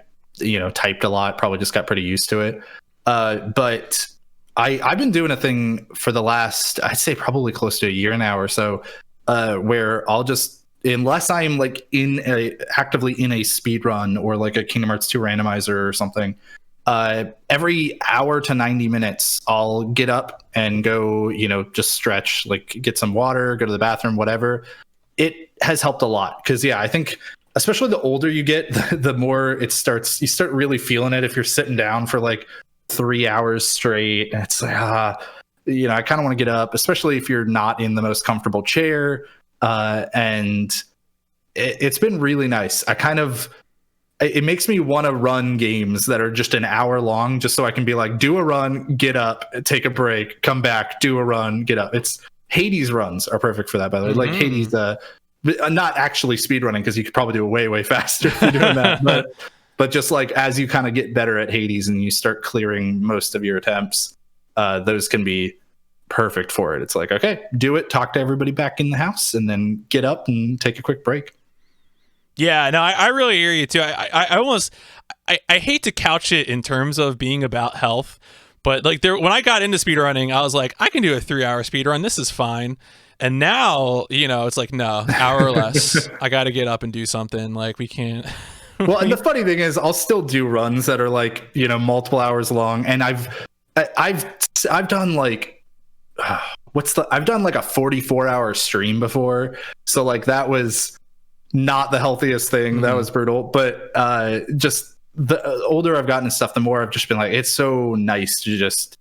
typed a lot, probably just got pretty used to it. But I've been doing a thing for the last, I'd say probably close to a year now or so, where I'll just, unless I'm like actively in a speed run or like a Kingdom Hearts 2 randomizer or something, every hour to 90 minutes, I'll get up and go, just stretch, like get some water, go to the bathroom, whatever. It has helped a lot because, I think especially the older you get, the more you start really feeling it if you're sitting down for like 3 hours straight. And it's like, I kind of want to get up, especially if you're not in the most comfortable chair. And it's been really nice. It makes me want to run games that are just an hour long, just so I can be like, do a run, get up, take a break, come back, do a run, get up. Hades runs are perfect for that, by the way. Like Hades, not actually speedrunning, because you could probably do it way, way faster if you're doing that. But just like as you kind of get better at Hades and you start clearing most of your attempts, those can be perfect for it. It's like, okay, do it, talk to everybody back in the house, and then get up and take a quick break. Yeah, no, I really hear you too. I hate to couch it in terms of being about health, but like when I got into speedrunning, I was like, I can do a 3-hour speedrun. This is fine. And now, it's like, no, hour or less. I got to get up and do something. Like we can't. Well, and the funny thing is, I'll still do runs that are like, multiple hours long. And I've done like, I've done like a 44-hour stream before. So like that was not the healthiest thing. That was brutal. But just the older I've gotten and stuff, the more I've just been like, it's so nice to just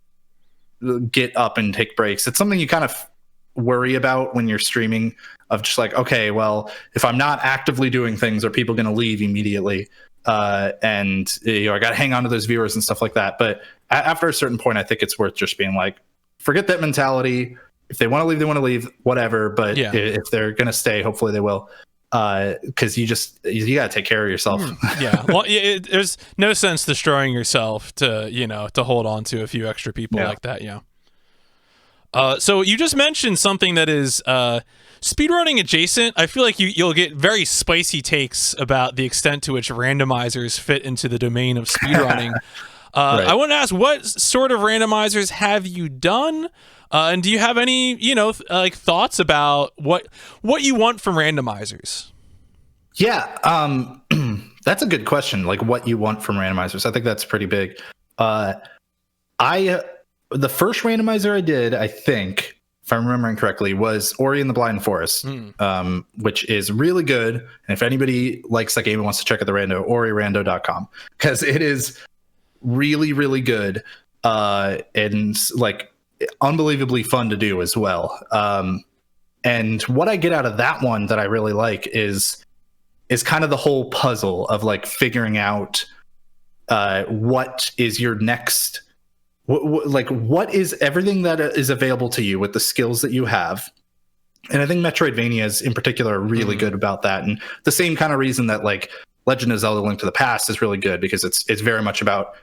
get up and take breaks. It's something you kind of worry about when you're streaming, of just like, okay, well, if I'm not actively doing things, are people going to leave immediately? And I got to hang on to those viewers and stuff like that. But after a certain point, I think it's worth just being like, forget that mentality. If they want to leave, they want to leave, whatever. But if they're going to stay, hopefully they will. Because you got to take care of yourself. Yeah. Well, there's no sense destroying yourself to hold on to a few extra people like that. Yeah. So you just mentioned something that is speedrunning adjacent. I feel like you'll get very spicy takes about the extent to which randomizers fit into the domain of speedrunning. Right. I want to ask, what sort of randomizers have you done? And do you have any, like thoughts about what you want from randomizers? Yeah, that's a good question. Like what you want from randomizers. I think that's pretty big. The first randomizer I did, I think, if I'm remembering correctly, was Ori and the Blind Forest, which is really good. And if anybody likes that game and wants to check out the rando, orirando.com, because it is really, really good and like unbelievably fun to do as well. And what I get out of that one that I really like is kind of the whole puzzle of like figuring out what is your next. What is everything that is available to you with the skills that you have? And I think Metroidvanias in particular are really good about that. And the same kind of reason that like Legend of Zelda: Link to the Past is really good, because it's very much about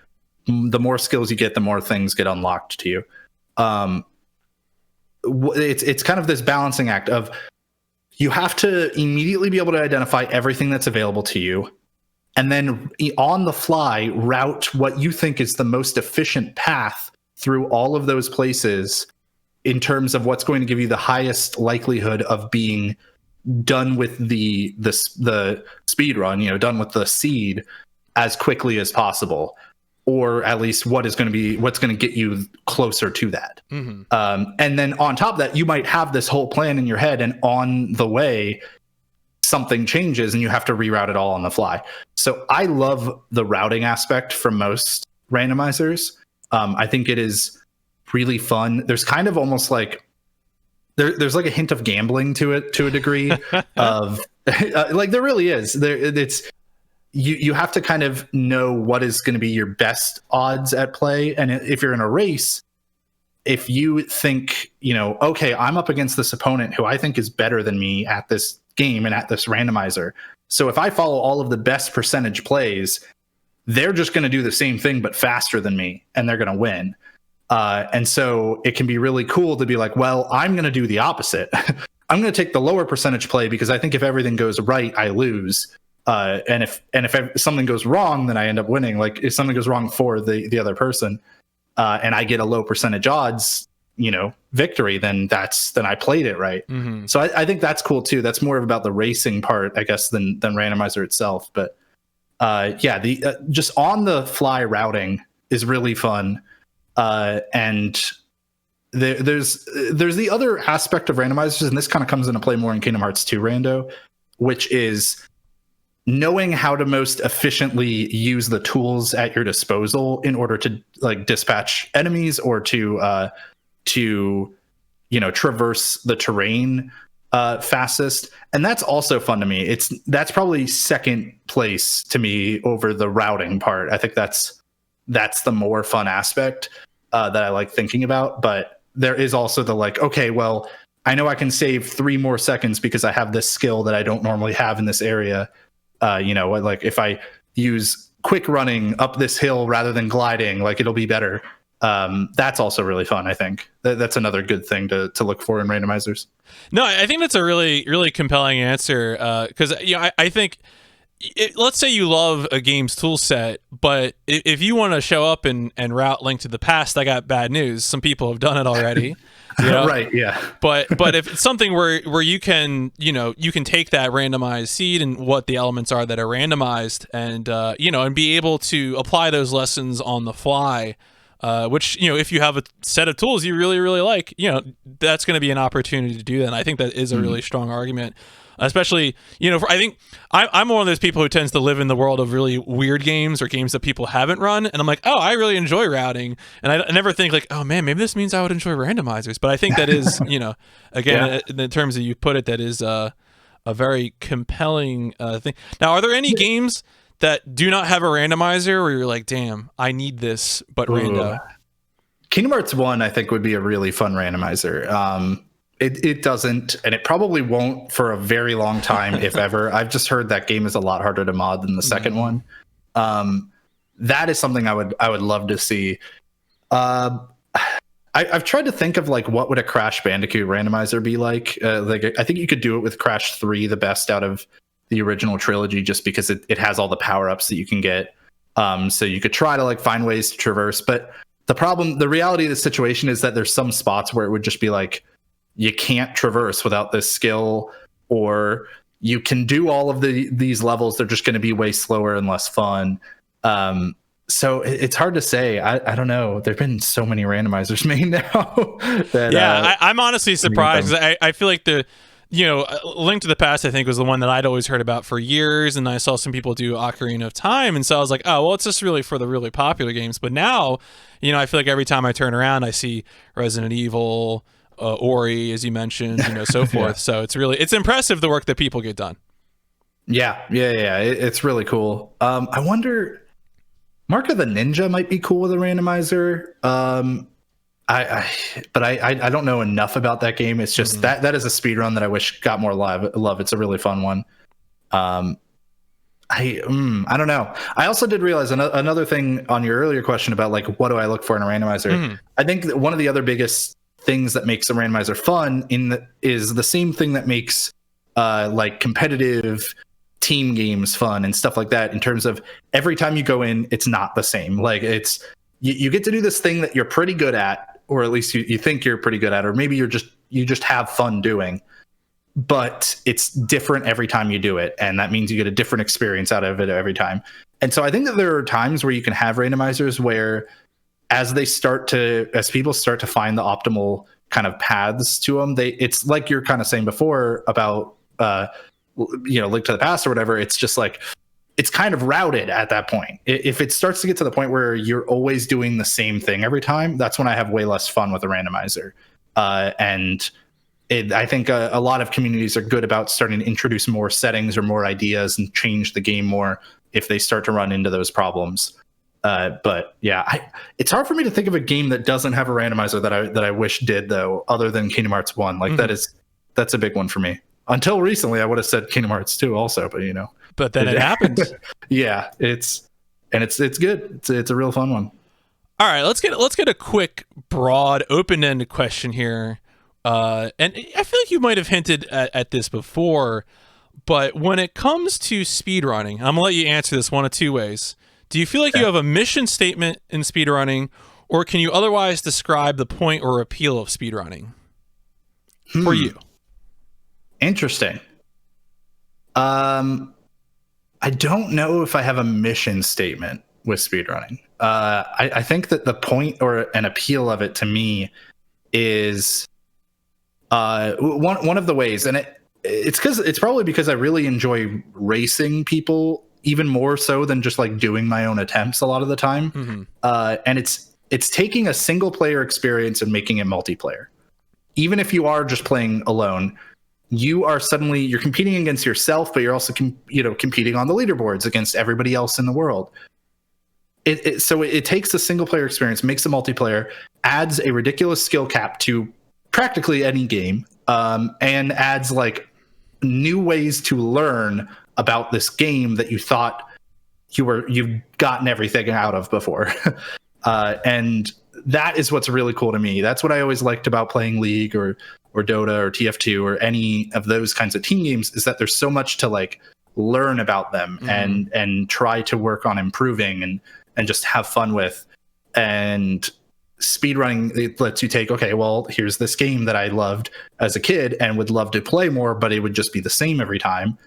the more skills you get, the more things get unlocked to you. It's kind of this balancing act of you have to immediately be able to identify everything that's available to you, and then on the fly route what you think is the most efficient path through all of those places in terms of what's going to give you the highest likelihood of being done with the speed run, done with the seed as quickly as possible, or at least what's going to get you closer to that. Mm-hmm. And then on top of that, you might have this whole plan in your head, and on the way something changes and you have to reroute it all on the fly. So I love the routing aspect from most randomizers. I think it is really fun. There's kind of almost like there's like a hint of gambling to it to a degree of like there really is. It's you have to kind of know what is going to be your best odds at play. And if you're in a race, if you think, okay, I'm up against this opponent who I think is better than me at this game and at this randomizer. So if I follow all of the best percentage plays, they're just going to do the same thing, but faster than me, and they're going to win. And so it can be really cool to be like, well, I'm going to do the opposite. I'm going to take the lower percentage play because I think if everything goes right, I lose. And if something goes wrong, then I end up winning. Like if something goes wrong for the other person, and I get a low percentage odds, victory, then I played it right. Mm-hmm. So I think that's cool too. That's more about the racing part, I guess, than randomizer itself. But the just on the fly routing is really fun. And there's the other aspect of randomizers, and this kind of comes into play more in Kingdom Hearts 2 Rando, which is knowing how to most efficiently use the tools at your disposal in order to like dispatch enemies or to traverse the terrain fastest. And that's also fun to me. That's probably second place to me over the routing part. I think that's the more fun aspect that I like thinking about. But there is also the like, okay, well, I know I can save 3 more seconds because I have this skill that I don't normally have in this area. Like if I use quick running up this hill rather than gliding, like it'll be better. That's also really fun. I think that's another good thing to look for in randomizers. No, I think that's a really, really compelling answer. Cause I think let's say you love a game's tool set, but if you want to show up and route Link to the Past, I got bad news. Some people have done it already. Right. Yeah. But if it's something where you can take that randomized seed and what the elements are that are randomized and be able to apply those lessons on the fly, which, if you have a set of tools you really, really like, that's going to be an opportunity to do that. And I think that is a really strong argument. Especially, I think I'm one of those people who tends to live in the world of really weird games or games that people haven't run. And I'm like, oh, I really enjoy routing. And I never think like, oh man, maybe this means I would enjoy randomizers. But I think that is, again, in terms of you put it, that is a very compelling thing. Now, are there any games that do not have a randomizer where you're like, damn, I need this, but rando? Kingdom Hearts 1, I think, would be a really fun randomizer. It doesn't, and it probably won't for a very long time, if ever. I've just heard that game is a lot harder to mod than the second one. That is something I would love to see. I've tried to think of like what would a Crash Bandicoot randomizer be like. I think you could do it with Crash 3, the best out of the original trilogy, just because it has all the power-ups that you can get. So you could try to like find ways to traverse, but the reality of the situation is that there's some spots where it would just be like, you can't traverse without this skill, or you can do all of these levels. They're just going to be way slower and less fun. So it's hard to say. I don't know. There've been so many randomizers made now. I'm honestly surprised. I feel like Link to the Past, I think, was the one that I'd always heard about for years, and I saw some people do Ocarina of Time, and so I was like, oh, well, it's just really for the really popular games. But now, I feel like every time I turn around, I see Resident Evil, Ori, as you mentioned, so forth. So it's impressive the work that people get done. Yeah. It's really cool. I wonder, Mark of the Ninja might be cool with a randomizer. I don't know enough about that game. It's just that is a speedrun that I wish got more love. It's a really fun one. I don't know. I also did realize another thing on your earlier question about like what do I look for in a randomizer. I think that one of the other biggest things that makes a randomizer fun is the same thing that makes like competitive team games fun and stuff like that, in terms of every time you go in, it's not the same. Like it's you get to do this thing that you're pretty good at, or at least you think you're pretty good at, or maybe you just have fun doing. but it's different every time you do it, and that means you get a different experience out of it every time. And so I think that there are times where you can have randomizers where as people start to find the optimal kind of paths to them, it's like you're kind of saying before about Link to the Past or whatever. It's just like it's kind of routed at that point. If it starts to get to the point where you're always doing the same thing every time, that's when I have way less fun with a randomizer. I think a lot of communities are good about starting to introduce more settings or more ideas and change the game more if they start to run into those problems. But yeah, it's hard for me to think of a game that doesn't have a randomizer that I wish did, though, other than Kingdom Hearts 1. Like that's a big one for me. Until recently, I would have said Kingdom Hearts 2 also, but But then it happens. Yeah, it's good. It's a real fun one. All right, let's get a quick, broad, open-ended question here. And I feel like you might have hinted at this before, but when it comes to speedrunning, I'm gonna let you answer this one of two ways. Do you feel like you have a mission statement in speedrunning, or can you otherwise describe the point or appeal of speedrunning for you? Interesting. I don't know if I have a mission statement with speedrunning. I think that the point or an appeal of it to me is one of the ways, and it's probably because I really enjoy racing people even more so than just like doing my own attempts a lot of the time. Mm-hmm. And it's taking a single player experience and making it multiplayer. Even if you are just playing alone, you're competing against yourself, but you're also competing on the leaderboards against everybody else in the world. So it takes the single player experience, makes a multiplayer, adds a ridiculous skill cap to practically any game, and adds like new ways to learn about this game that you thought you've gotten everything out of before. And that is what's really cool to me. That's what I always liked about playing League or Dota or TF2 or any of those kinds of team games, is that there's so much to like learn about them and try to work on improving and just have fun with. And speedrunning, it lets you take, okay, well, here's this game that I loved as a kid and would love to play more, but it would just be the same every time.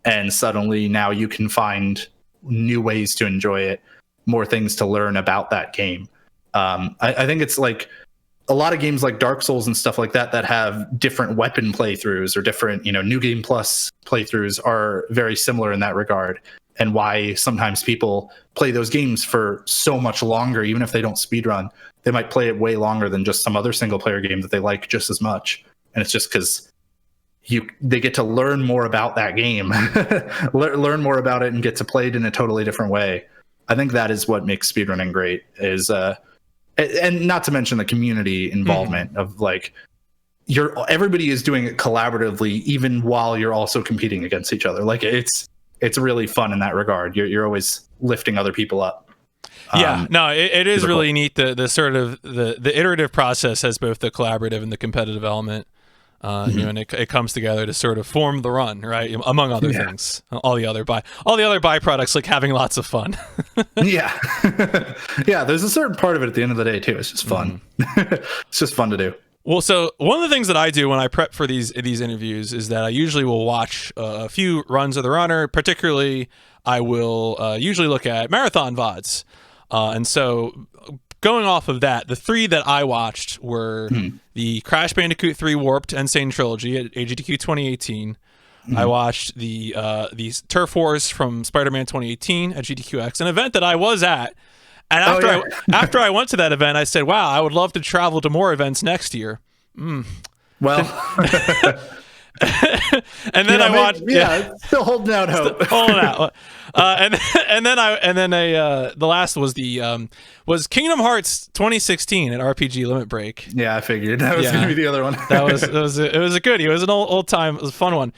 And suddenly now you can find new ways to enjoy it, more things to learn about that game. I think it's like a lot of games like Dark Souls and stuff like that have different weapon playthroughs or different, New Game Plus playthroughs are very similar in that regard. And why sometimes people play those games for so much longer, even if they don't speedrun, they might play it way longer than just some other single player game that they like just as much. And it's just because they get to learn more about that game, learn more about it and get to play it in a totally different way. I think that is what makes speedrunning great, is and not to mention the community involvement of like everybody is doing it collaboratively, even while you're also competing against each other. Like it's really fun in that regard. You're always lifting other people up. It is really neat. The sort of the iterative process has both the collaborative and the competitive element. And it comes together to sort of form the run, right? Among other things, all the other byproducts, like having lots of fun. Yeah. There's a certain part of it at the end of the day too. It's just fun. It's just fun to do. Well, so one of the things that I do when I prep for these interviews is that I usually will watch a few runs of the runner. Particularly, I will usually look at marathon VODs, and so going off of that, the three that I watched were the Crash Bandicoot 3 Warped Insane Trilogy at Agdq 2018. I watched the Turf Wars from Spider-Man 2018 at GDQX, an event that I was at. And after I went to that event, I said, wow, I would love to travel to more events next year. Well... And then I watched. Still holding out hope. And then the last was was Kingdom Hearts 2016 at RPG Limit Break. Yeah, I figured that was going to be the other one. it was a goodie. It was an old time. It was a fun one.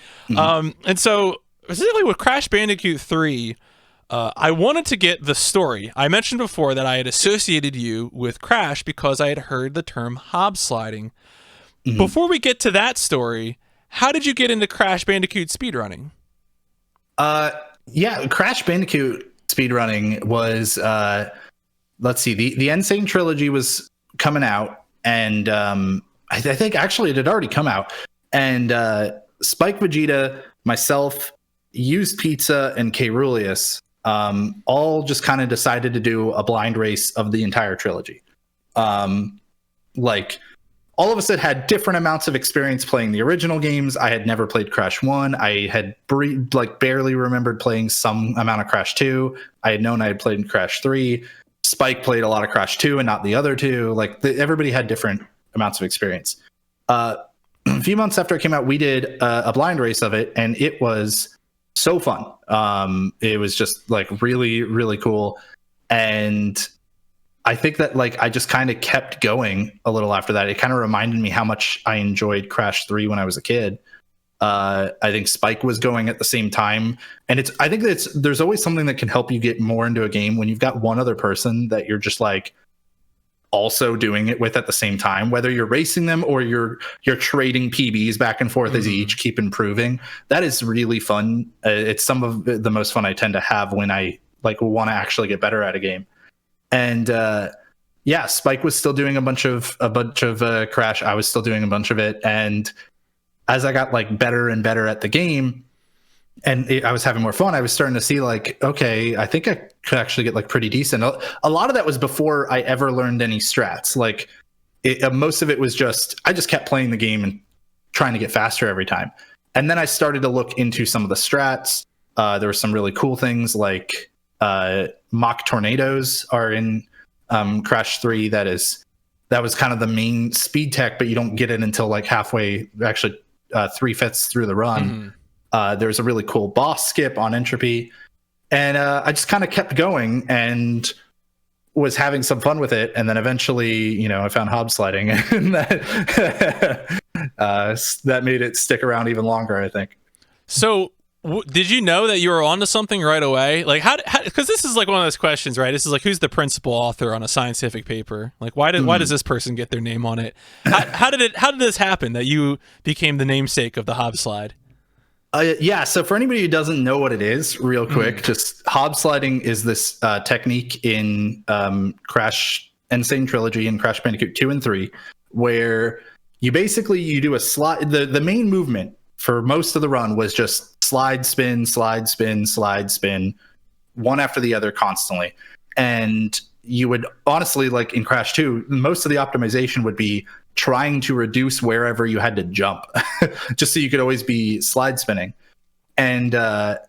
And so specifically with Crash Bandicoot 3. I wanted to get the story. I mentioned before that I had associated you with Crash because I had heard the term hobsliding. Before we get to that story, how did you get into Crash Bandicoot speedrunning? Crash Bandicoot speedrunning was, let's see, the Insane Trilogy was coming out, and I think actually it had already come out, and Spike, Vegeta, myself, Used Pizza, and Krulius all just kind of decided to do a blind race of the entire trilogy. Like, all of us had different amounts of experience playing the original games. I had never played Crash 1. I had barely remembered playing some amount of Crash 2. I had known I had played Crash 3. Spike played a lot of Crash 2 and not the other two. Like, everybody had different amounts of experience. A few months after it came out, we did a blind race of it, and it was so fun. It was just like really, really cool. And I think that like I just kind of kept going a little after that. It kind of reminded me how much I enjoyed Crash 3 when I was a kid. I think Spike was going at the same time, and I think that there's always something that can help you get more into a game when you've got one other person that you're just like also doing it with at the same time, whether you're racing them or you're trading PBs back and forth as you each keep improving. That is really fun. It's some of the most fun I tend to have when I like want to actually get better at a game. And yeah, Spike was still doing a bunch of Crash. I was still doing a bunch of it. And as I got like better and better at the game, and I was having more fun, I was starting to see like, okay, I think I could actually get like pretty decent. A lot of that was before I ever learned any strats. Like most of it was I just kept playing the game and trying to get faster every time. And then I started to look into some of the strats. There were some really cool things like mock tornadoes are in Crash 3. That was kind of the main speed tech, but you don't get it until like halfway, actually 3/5 through the run. There's a really cool boss skip on Entropy, and I just kind of kept going and was having some fun with it. And then eventually, I found hobsliding, and that made it stick around even longer, I think. So did you know that you were onto something right away? Like, how? Because this is like one of those questions, right? This is like, who's the principal author on a scientific paper? Like, why does this person get their name on it? How did this happen that you became the namesake of the hobslide? Yeah, so for anybody who doesn't know what it is, real quick, just hobsliding is this technique in Crash Insane Trilogy and Crash Bandicoot 2 and 3, where you do a slide. The main movement for most of the run was just slide, spin, slide, spin, slide, spin, one after the other constantly. And you would honestly, like in Crash 2, most of the optimization would be trying to reduce wherever you had to jump just so you could always be slide spinning. And what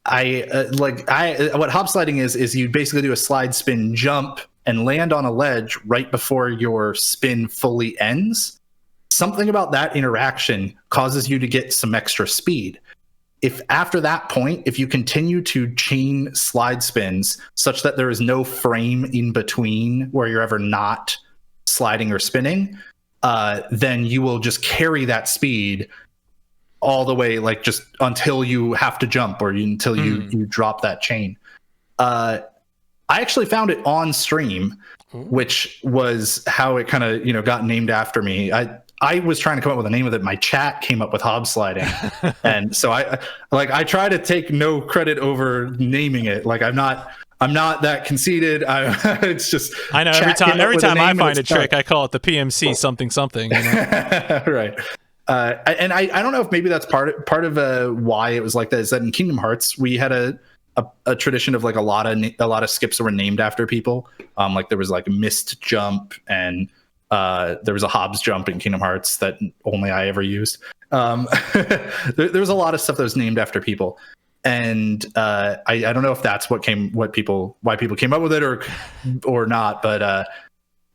hobsliding is you basically do a slide, spin, jump, and land on a ledge right before your spin fully ends. Something about that interaction causes you to get some extra speed. If after that point, if you continue to chain slide spins such that there is no frame in between where you're ever not sliding or spinning, then you will just carry that speed all the way, like just until you have to jump or until you drop that chain. I actually found it on stream, which was how it kind of got named after me. I was trying to come up with a name of it. My chat came up with hobsliding, and so I try to take no credit over naming it. Like I'm not that conceited. It's just I know every time I find a trick, I call it the PMC something. Right. And I don't know if maybe that's part of why it was like that. Is that in Kingdom Hearts we had a tradition of like a lot of skips that were named after people. Like there was like a mist jump, and there was a Hobbs jump in Kingdom Hearts that only I ever used. There was a lot of stuff that was named after people. And I don't know if that's why people came up with it or not, but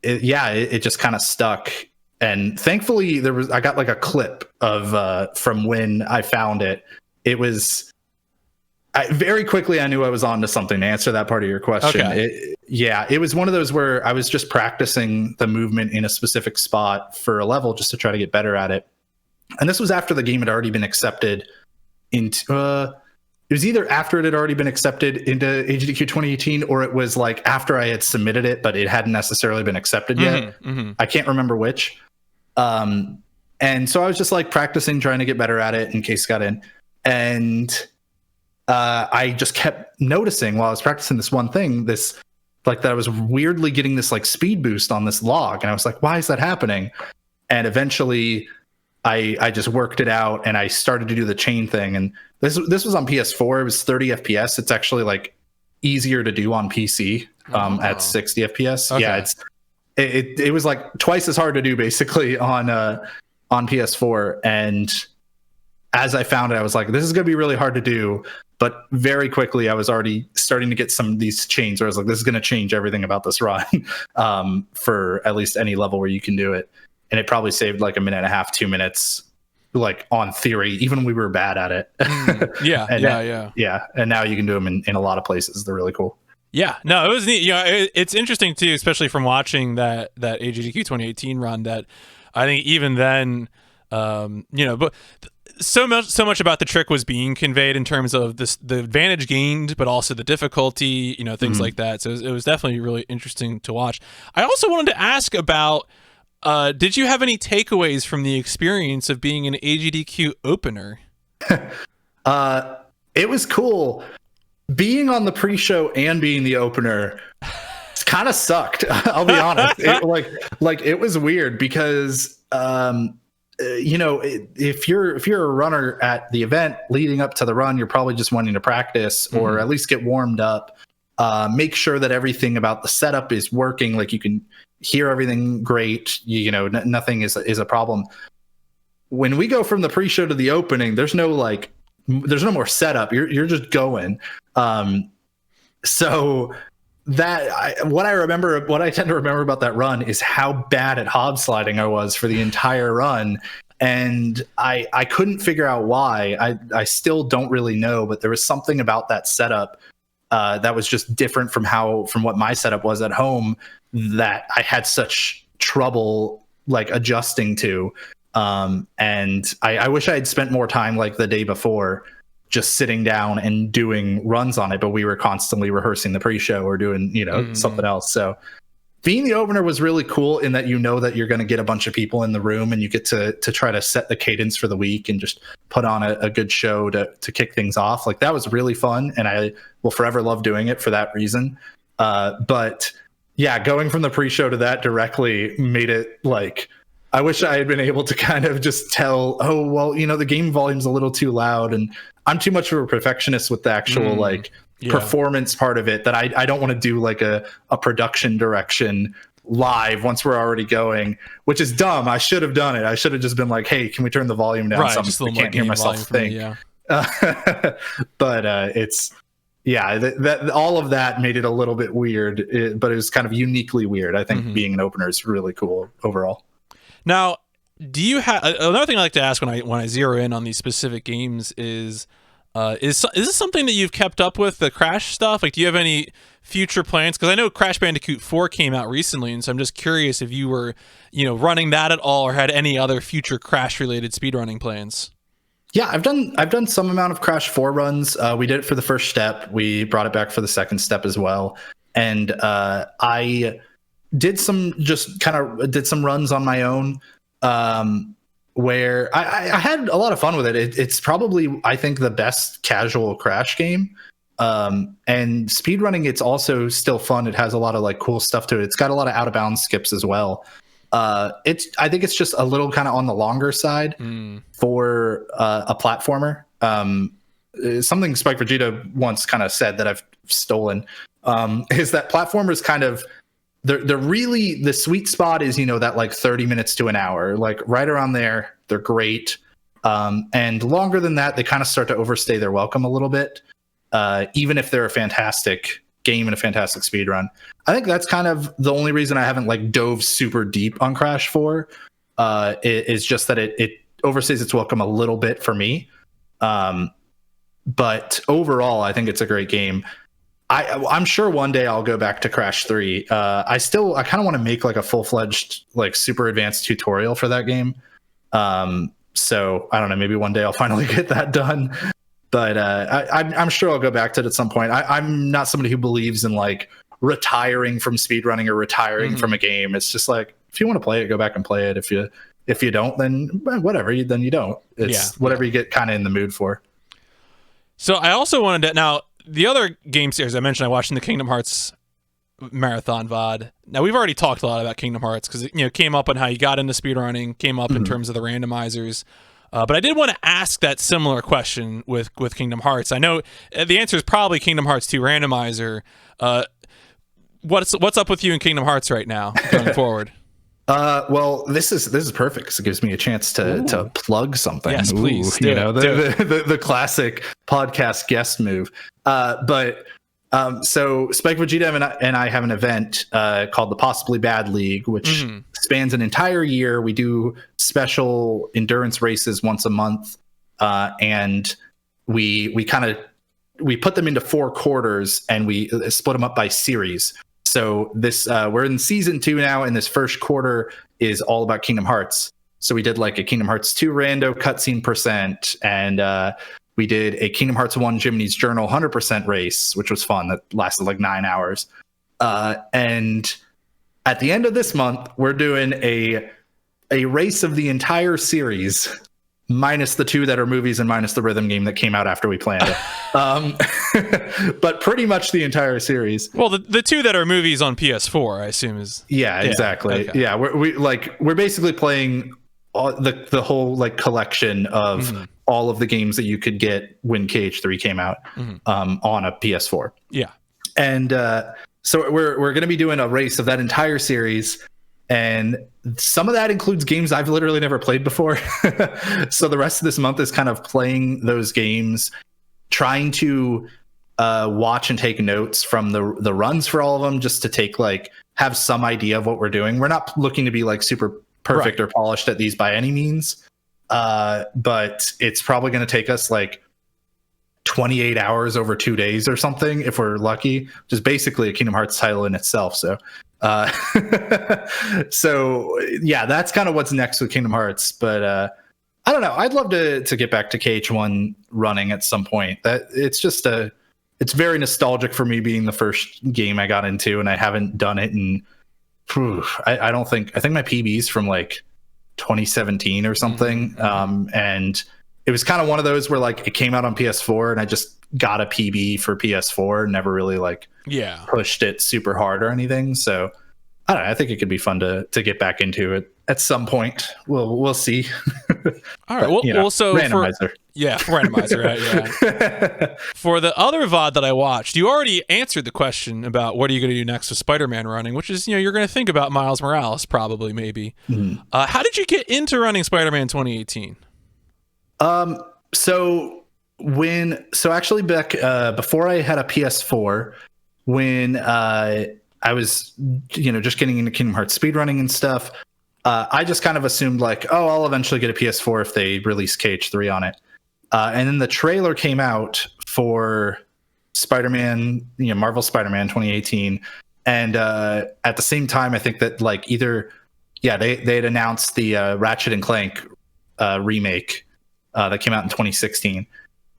it just kind of stuck. And thankfully I got like a clip of from when I found it. It was very quickly I knew I was onto something to answer that part of your question. Okay. It was one of those where I was just practicing the movement in a specific spot for a level just to try to get better at it. And this was after the game had already been accepted into it was either after it had already been accepted into Agdq 2018, or it was like after I had submitted it, but it hadn't necessarily been accepted yet. I can't remember which. And so I was just like practicing, trying to get better at it in case it got in. And I just kept noticing while I was practicing this one thing, that I was weirdly getting this like speed boost on this log. And I was like, why is that happening? And eventually I just worked it out and I started to do the chain thing. And this was on PS4. It was 30 FPS. It's actually like easier to do on PC at 60 FPS. Okay. Yeah, it was like twice as hard to do basically on PS4. And as I found it, I was like, this is going to be really hard to do. But very quickly, I was already starting to get some of these chains where I was like, this is going to change everything about this run for at least any level where you can do it. And it probably saved like a minute and a half, 2 minutes, like on theory, even when we were bad at it. Yeah. And now you can do them in a lot of places. They're really cool. Yeah, no, it was neat. You know, it's interesting too, especially from watching that Agdq 2018 run. That I think even then, you know, but so much about the trick was being conveyed in terms of the advantage gained, but also the difficulty, you know, things like that. So it was definitely really interesting to watch. I also wanted to ask about. Did you have any takeaways from the experience of being an Agdq opener? It was cool. Being on the pre-show and being the opener kind of sucked. I'll be honest. It was weird because, you know, if you're a runner at the event leading up to the run, you're probably just wanting to practice or at least get warmed up. Make sure that everything about the setup is working. Like you can hear everything great. You know, nothing is a problem. When we go from the pre-show to the opening, there's no more setup. You're just going. So what I tend to remember about that run is how bad at hobsliding I was for the entire run. And I couldn't figure out why. I still don't really know, but there was something about that setup that was just different from what my setup was at home that I had such trouble like adjusting to. And I wish I had spent more time like the day before just sitting down and doing runs on it, but we were constantly rehearsing the pre-show or doing, you know, something else. So being the opener was really cool in that you know that you're going to get a bunch of people in the room and you get to try to set the cadence for the week and just put on a good show to kick things off. Like that was really fun, and I will forever love doing it for that reason. But yeah, going from the pre-show to that directly made it like, I wish I had been able to kind of just tell, oh, well, you know, the game volume's a little too loud and I'm too much of a perfectionist with the actual performance part of it that I don't want to do like a production direction live once we're already going, which is dumb. I should have done it. I should have just been like, hey, can we turn the volume down? Right, just a little more hear myself think. But it's that all of that made it a little bit weird, but it was kind of uniquely weird. I think being an opener is really cool overall. Now, do you have another thing I like to ask when I zero in on these specific games is this something that you've kept up with, the Crash stuff? Like, do you have any future plans? Because I know Crash Bandicoot 4 came out recently, and so I'm just curious if you were, you know, running that at all or had any other future Crash related speedrunning plans. Yeah, I've done some amount of Crash 4 runs. We did it for the first step. We brought it back for the second step as well, and I did some runs on my own where I had a lot of fun with it. It's probably, I think, the best casual Crash game. And speedrunning, it's also still fun. It has a lot of like cool stuff to it. It's got a lot of out of bounds skips as well. I think it's just a little kind of on the longer side for a platformer. Something Spike Vegeta once kind of said that I've stolen is that platformers kind of, they're really, the sweet spot is, you know, that like 30 minutes to an hour, like right around there. They're great. And longer than that, they kind of start to overstay their welcome a little bit. Even if they're a fantastic game and a fantastic speedrun. I think that's kind of the only reason I haven't like dove super deep on Crash 4 is just that it overstays its welcome a little bit for me. But overall, I think it's a great game. I'm sure one day I'll go back to Crash 3. I kind of want to make like a full-fledged, like super advanced tutorial for that game. So I don't know, maybe one day I'll finally get that done. But I'm sure I'll go back to it at some point. I'm not somebody who believes in like retiring from speedrunning or retiring from a game. It's just like, if you want to play it, go back and play it. If you don't, then whatever, then you don't. It's whatever you get kind of in the mood for. So I also wanted to, now the other game series I mentioned, I watched in the Kingdom Hearts marathon VOD. Now we've already talked a lot about Kingdom Hearts because it came up on how you got into speedrunning, came up in terms of the randomizers. But I did want to ask that similar question with Kingdom Hearts. I know the answer is probably Kingdom Hearts 2 randomizer. What's up with you in Kingdom Hearts right now going forward? Well, this is perfect because it gives me a chance to plug something. Yes, please. The classic podcast guest move. So Spike Vegeta and I have an event called the Possibly Bad League, which spans an entire year. We do special endurance races once a month, and we put them into 4 quarters and we split them up by series. So this we're in season 2 now, and this first quarter is all about Kingdom Hearts. So we did like a Kingdom Hearts 2 rando cutscene %, and we did a Kingdom Hearts 1 Jiminy's Journal 100% race, which was fun. That lasted like 9 hours. And at the end of this month, we're doing a race of the entire series, minus the 2 that are movies and minus the rhythm game that came out after we planned it. But pretty much the entire series. Well, the 2 that are movies on PS4, I assume is. Yeah, exactly. Okay. Yeah, we're basically playing the whole like collection of all of the games that you could get when KH3 came out on a PS4. Yeah. And so we're going to be doing a race of that entire series, and some of that includes games I've literally never played before. So the rest of this month is kind of playing those games, trying to watch and take notes from the runs for all of them, just to have some idea of what we're doing. We're not looking to be like super perfect or polished at these by any means. But it's probably going to take us like 28 hours over 2 days or something if we're lucky, which is basically a Kingdom Hearts title in itself. So so yeah, that's kind of what's next with Kingdom Hearts. But I don't know, I'd love to get back to KH1 running at some point. That it's very nostalgic for me, being the first game I got into, and I haven't done it in I think my PB's from like 2017 or something. And it was kind of one of those where like it came out on PS4 and I just got a PB for PS4 and never really pushed it super hard or anything. So I don't know, I think it could be fun to get back into it at some point. We'll see. All right. So randomizer. Randomizer, right? Yeah. For the other VOD that I watched, you already answered the question about what are you going to do next with Spider-Man running, which is, you're going to think about Miles Morales, probably, maybe. How did you get into running Spider-Man 2018? So actually back before I had a PS4, when I was just getting into Kingdom Hearts speedrunning and stuff, I just kind of assumed like, oh, I'll eventually get a PS4 if they release KH3 on it. And then the trailer came out for Spider-Man, Marvel Spider-Man 2018. And at the same time, I think that they had announced the Ratchet and Clank remake that came out in 2016.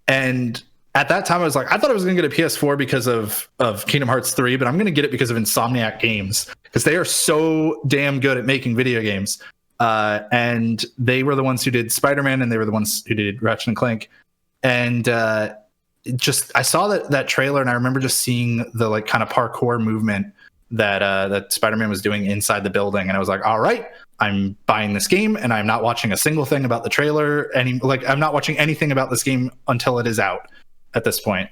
And at that time, I was like, I thought I was going to get a PS4 because of Kingdom Hearts 3, but I'm going to get it because of Insomniac Games, because they are so damn good at making video games. And they were the ones who did Spider-Man, and they were the ones who did Ratchet and Clank. And I saw that trailer, and I remember just seeing the like kind of parkour movement that Spider-Man was doing inside the building, and I was like, all right, I'm buying this game, and I'm not watching a single thing about the trailer. I'm not watching anything about this game until it is out at this point.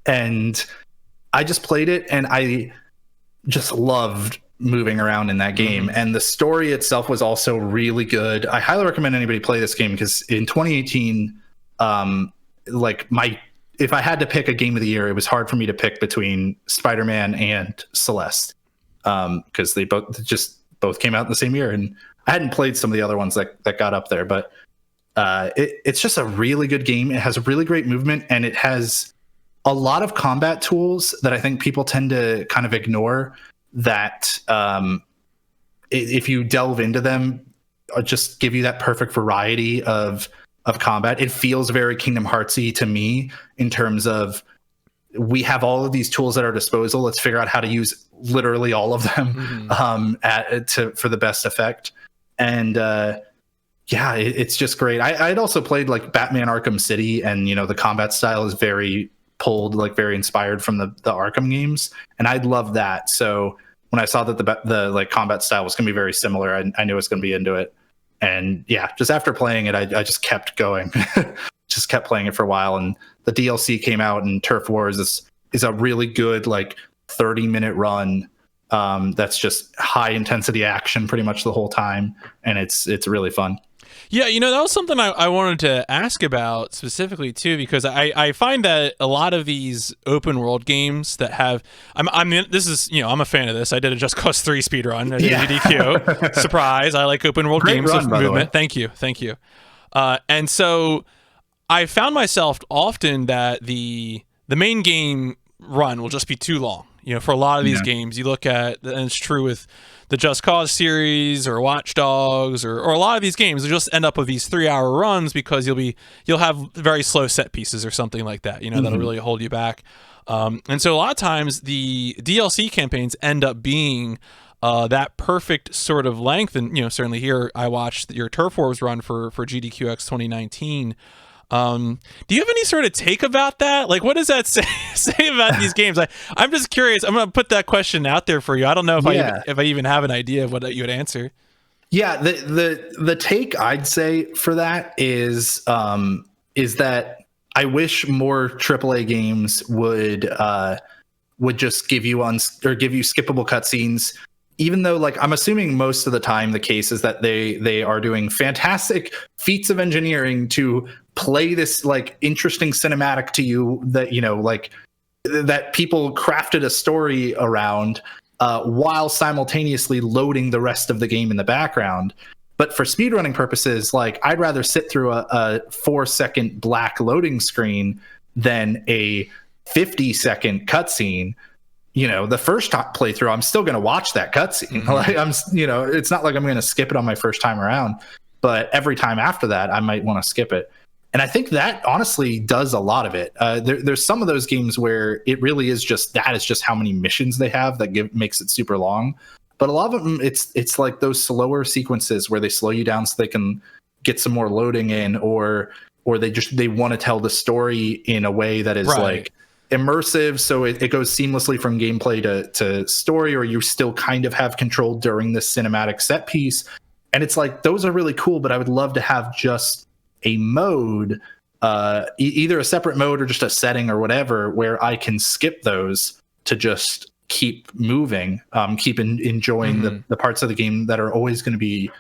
And I just played it, and I just loved moving around in that game. And the story itself was also really good. I highly recommend anybody play this game, because in 2018, if I had to pick a game of the year, it was hard for me to pick between Spider-Man and Celeste, because they both came out in the same year, and I hadn't played some of the other ones that got up there, but it's just a really good game. It has a really great movement, and it has a lot of combat tools that I think people tend to kind of ignore, that if you delve into them, just give you that perfect variety of combat. It feels very Kingdom Heartsy to me, in terms of, we have all of these tools at our disposal. Let's figure out how to use literally all of them for the best effect. And it's just great. I'd also played like Batman Arkham City, and the combat style is very pulled, like very inspired from the Arkham games, and I love that. So when I saw that the like combat style was going to be very similar, I knew I was going to be into it. And yeah, just after playing it, I just kept going, just kept playing it for a while. And the DLC came out, and Turf Wars is a really good like 30-minute run. That's just high intensity action pretty much the whole time, and it's really fun. Yeah, that was something I wanted to ask about specifically too, because I find that a lot of these open world games that have I'm a fan of this. I did a Just Cause 3 speedrun. I did AGDQ. Surprise! I like open world games with movement. Thank you. And so I found myself often that the main game run will just be too long. For a lot of these games, you look at, and it's true with the Just Cause series or Watch Dogs or a lot of these games, they just end up with these 3-hour runs because you'll have very slow set pieces or something like that, that'll really hold you back. And so a lot of times the DLC campaigns end up being that perfect sort of length. And, certainly here I watched your Turf Wars run for GDQX 2019. Do you have any sort of take about that? Like, what does that say about these games? I'm just curious. I'm going to put that question out there for you. I don't know if I even have an idea of what you would answer. Yeah, the take I'd say for that is that I wish more AAA games would just give you skippable cutscenes. Even though, like, I'm assuming most of the time the case is that they are doing fantastic feats of engineering to play this like interesting cinematic to you that like that people crafted a story around while simultaneously loading the rest of the game in the background. But for speedrunning purposes, like, I'd rather sit through a 4-second black loading screen than a 50-second cutscene. The first playthrough, I'm still going to watch that cutscene. Mm-hmm. It's not like I'm going to skip it on my first time around, but every time after that, I might want to skip it. And I think that honestly does a lot of it. There's some of those games where it really is just how many missions they have that makes it super long. But a lot of them, it's like those slower sequences where they slow you down so they can get some more loading in, or they want to tell the story in a way that is like immersive, so it goes seamlessly from gameplay to story, or you still kind of have control during this cinematic set piece. And it's like, those are really cool, but I would love to have just a mode, either a separate mode or just a setting or whatever, where I can skip those to just keep moving, keep enjoying the parts of the game that are always going to be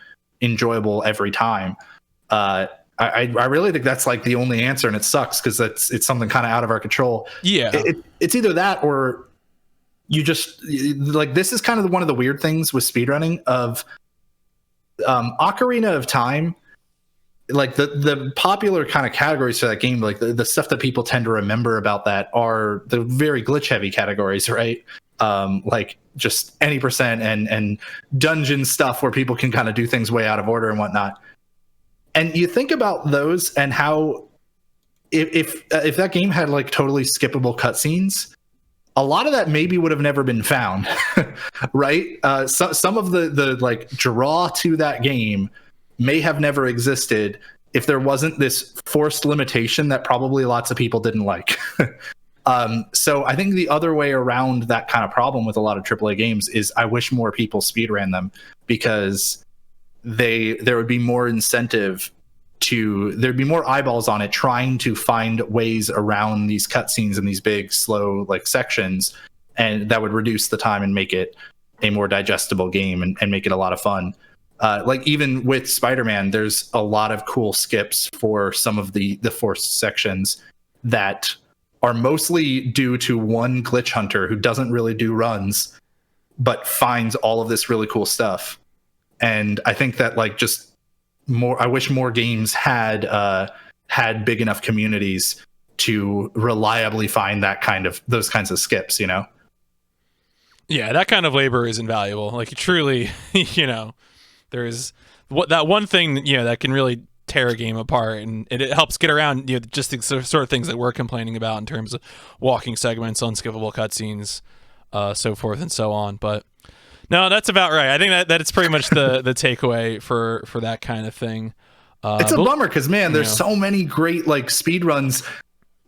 enjoyable every time. I really think that's like the only answer, and it sucks because it's something kind of out of our control. Yeah, it's either that or you just like, this is kind of one of the weird things with speedrunning of Ocarina of Time. Like the popular kind of categories for that game, like the stuff that people tend to remember about that are the very glitch heavy categories, right? Like just any percent and dungeon stuff where people can kind of do things way out of order and whatnot. And you think about those and how if that game had like totally skippable cutscenes, a lot of that maybe would have never been found, right? Some of the like draw to that game may have never existed if there wasn't this forced limitation that probably lots of people didn't like. So I think the other way around that kind of problem with a lot of AAA games is I wish more people speedran them, because there would be more incentive there'd be more eyeballs on it trying to find ways around these cutscenes and these big slow like sections, and that would reduce the time and make it a more digestible game and make it a lot of fun. Like even with Spider-Man, there's a lot of cool skips for some of the forced sections that are mostly due to one glitch hunter who doesn't really do runs, but finds all of this really cool stuff. And I think that like just more, I wish more games had big enough communities to reliably find those kinds of skips, Yeah, that kind of labor is invaluable. Like truly, there's that one thing that can really tear a game apart, and it helps get around just the sort of things that we're complaining about in terms of walking segments, unskippable cutscenes, so forth and so on. But no, that's about right. I think that it's pretty much the takeaway for that kind of thing. It's a bummer because, man, there's so many great like speed runs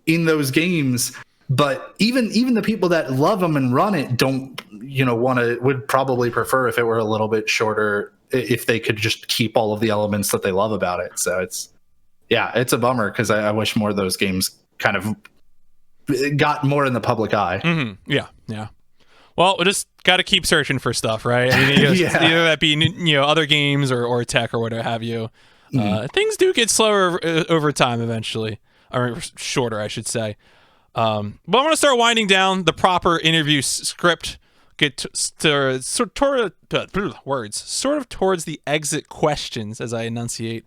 in those games But even the people that love them and run it don't, would probably prefer if it were a little bit shorter, if they could just keep all of the elements that they love about it. So it's a bummer, because I wish more of those games kind of got more in the public eye. Mm-hmm. Yeah. Well, we just got to keep searching for stuff, right? I mean, either that be other games or tech or whatever have you. Things do get slower over time eventually, or shorter, I should say. But I'm going to start winding down the proper interview script. Get sort of towards the exit questions as I enunciate.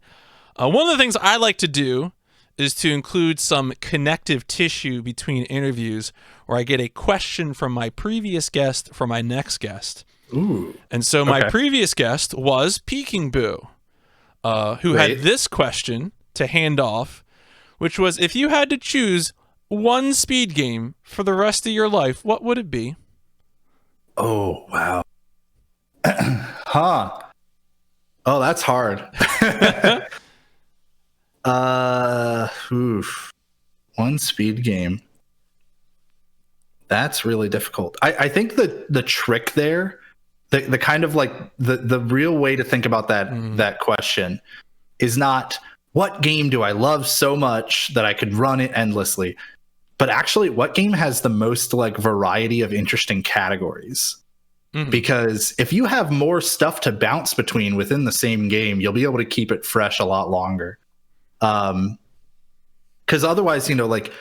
One of the things I like to do is to include some connective tissue between interviews, where I get a question from my previous guest for my next guest. Ooh. And so my previous guest was Peking Boo, who had this question to hand off, which was, if you had to choose one speed game for the rest of your life, what would it be? Oh, wow. Huh. Oh, that's hard. One speed game. That's really difficult. I think the trick there, the kind of like the real way to think about that question is not what game do I love so much that I could run it endlessly, but actually what game has the most like variety of interesting categories. Because if you have more stuff to bounce between within the same game, you'll be able to keep it fresh a lot longer. Because otherwise, like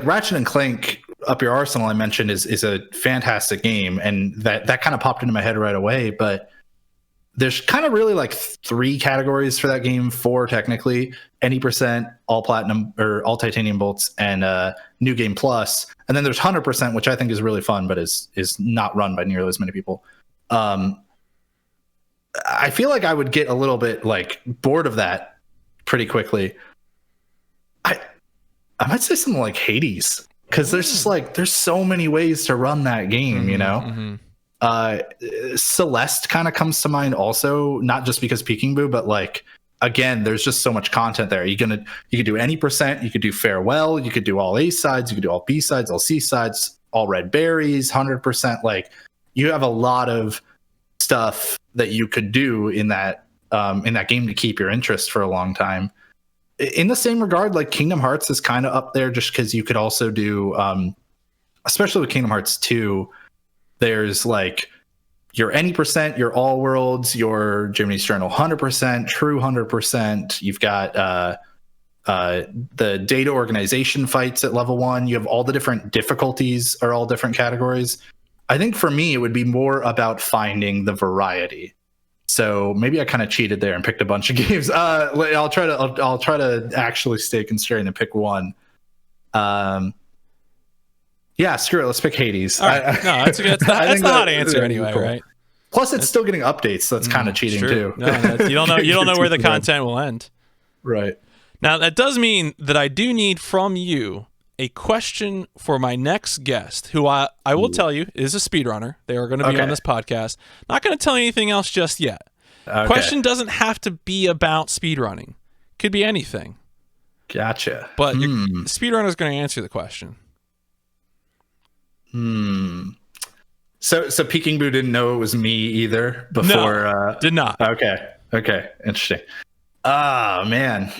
Ratchet and Clank Up Your Arsenal I mentioned is a fantastic game, and that kind of popped into my head right away. But there's kind of really like 3 categories for that game, 4 technically: any %, all platinum or all titanium bolts, and new game plus. And then there's 100%, which I think is really fun, but is not run by nearly as many people. I feel like I would get a little bit like bored of that pretty quickly. I might say something like Hades, because there's just like there's so many ways to run that game, Celeste kind of comes to mind also, not just because Peking Boo, but like again, there's just so much content there. You could do any %, you could do farewell, you could do all A sides, you could do all B sides, all C sides, all red berries, 100%. Like you have a lot of stuff that you could do in that game to keep your interest for a long time. In the same regard, like Kingdom Hearts is kind of up there, just because you could also do, especially with Kingdom Hearts 2, there's like your any %, your all worlds, your Jiminy's Journal 100%, true 100%. You've got the data organization fights at level 1. You have all the different difficulties are all different categories. I think for me, it would be more about finding the variety. So maybe I kind of cheated there and picked a bunch of games. I'll try to actually stay constrained and pick one. Yeah, screw it. Let's pick Hades. Right. No, that's the hot answer anyway, cool. Right? Plus, it's still getting updates, so that's kind of cheating too. No, you don't know where the content will end. Right. Now that does mean that I do need from you a question for my next guest, who I will tell you is a speedrunner. They are going to be on this podcast. Not going to tell you anything else just yet. Okay. Question doesn't have to be about speedrunning. Could be anything. Gotcha. But the speedrunner is going to answer the question. So Peking Boo didn't know it was me either before. No, did not. Okay. Interesting. Ah, man.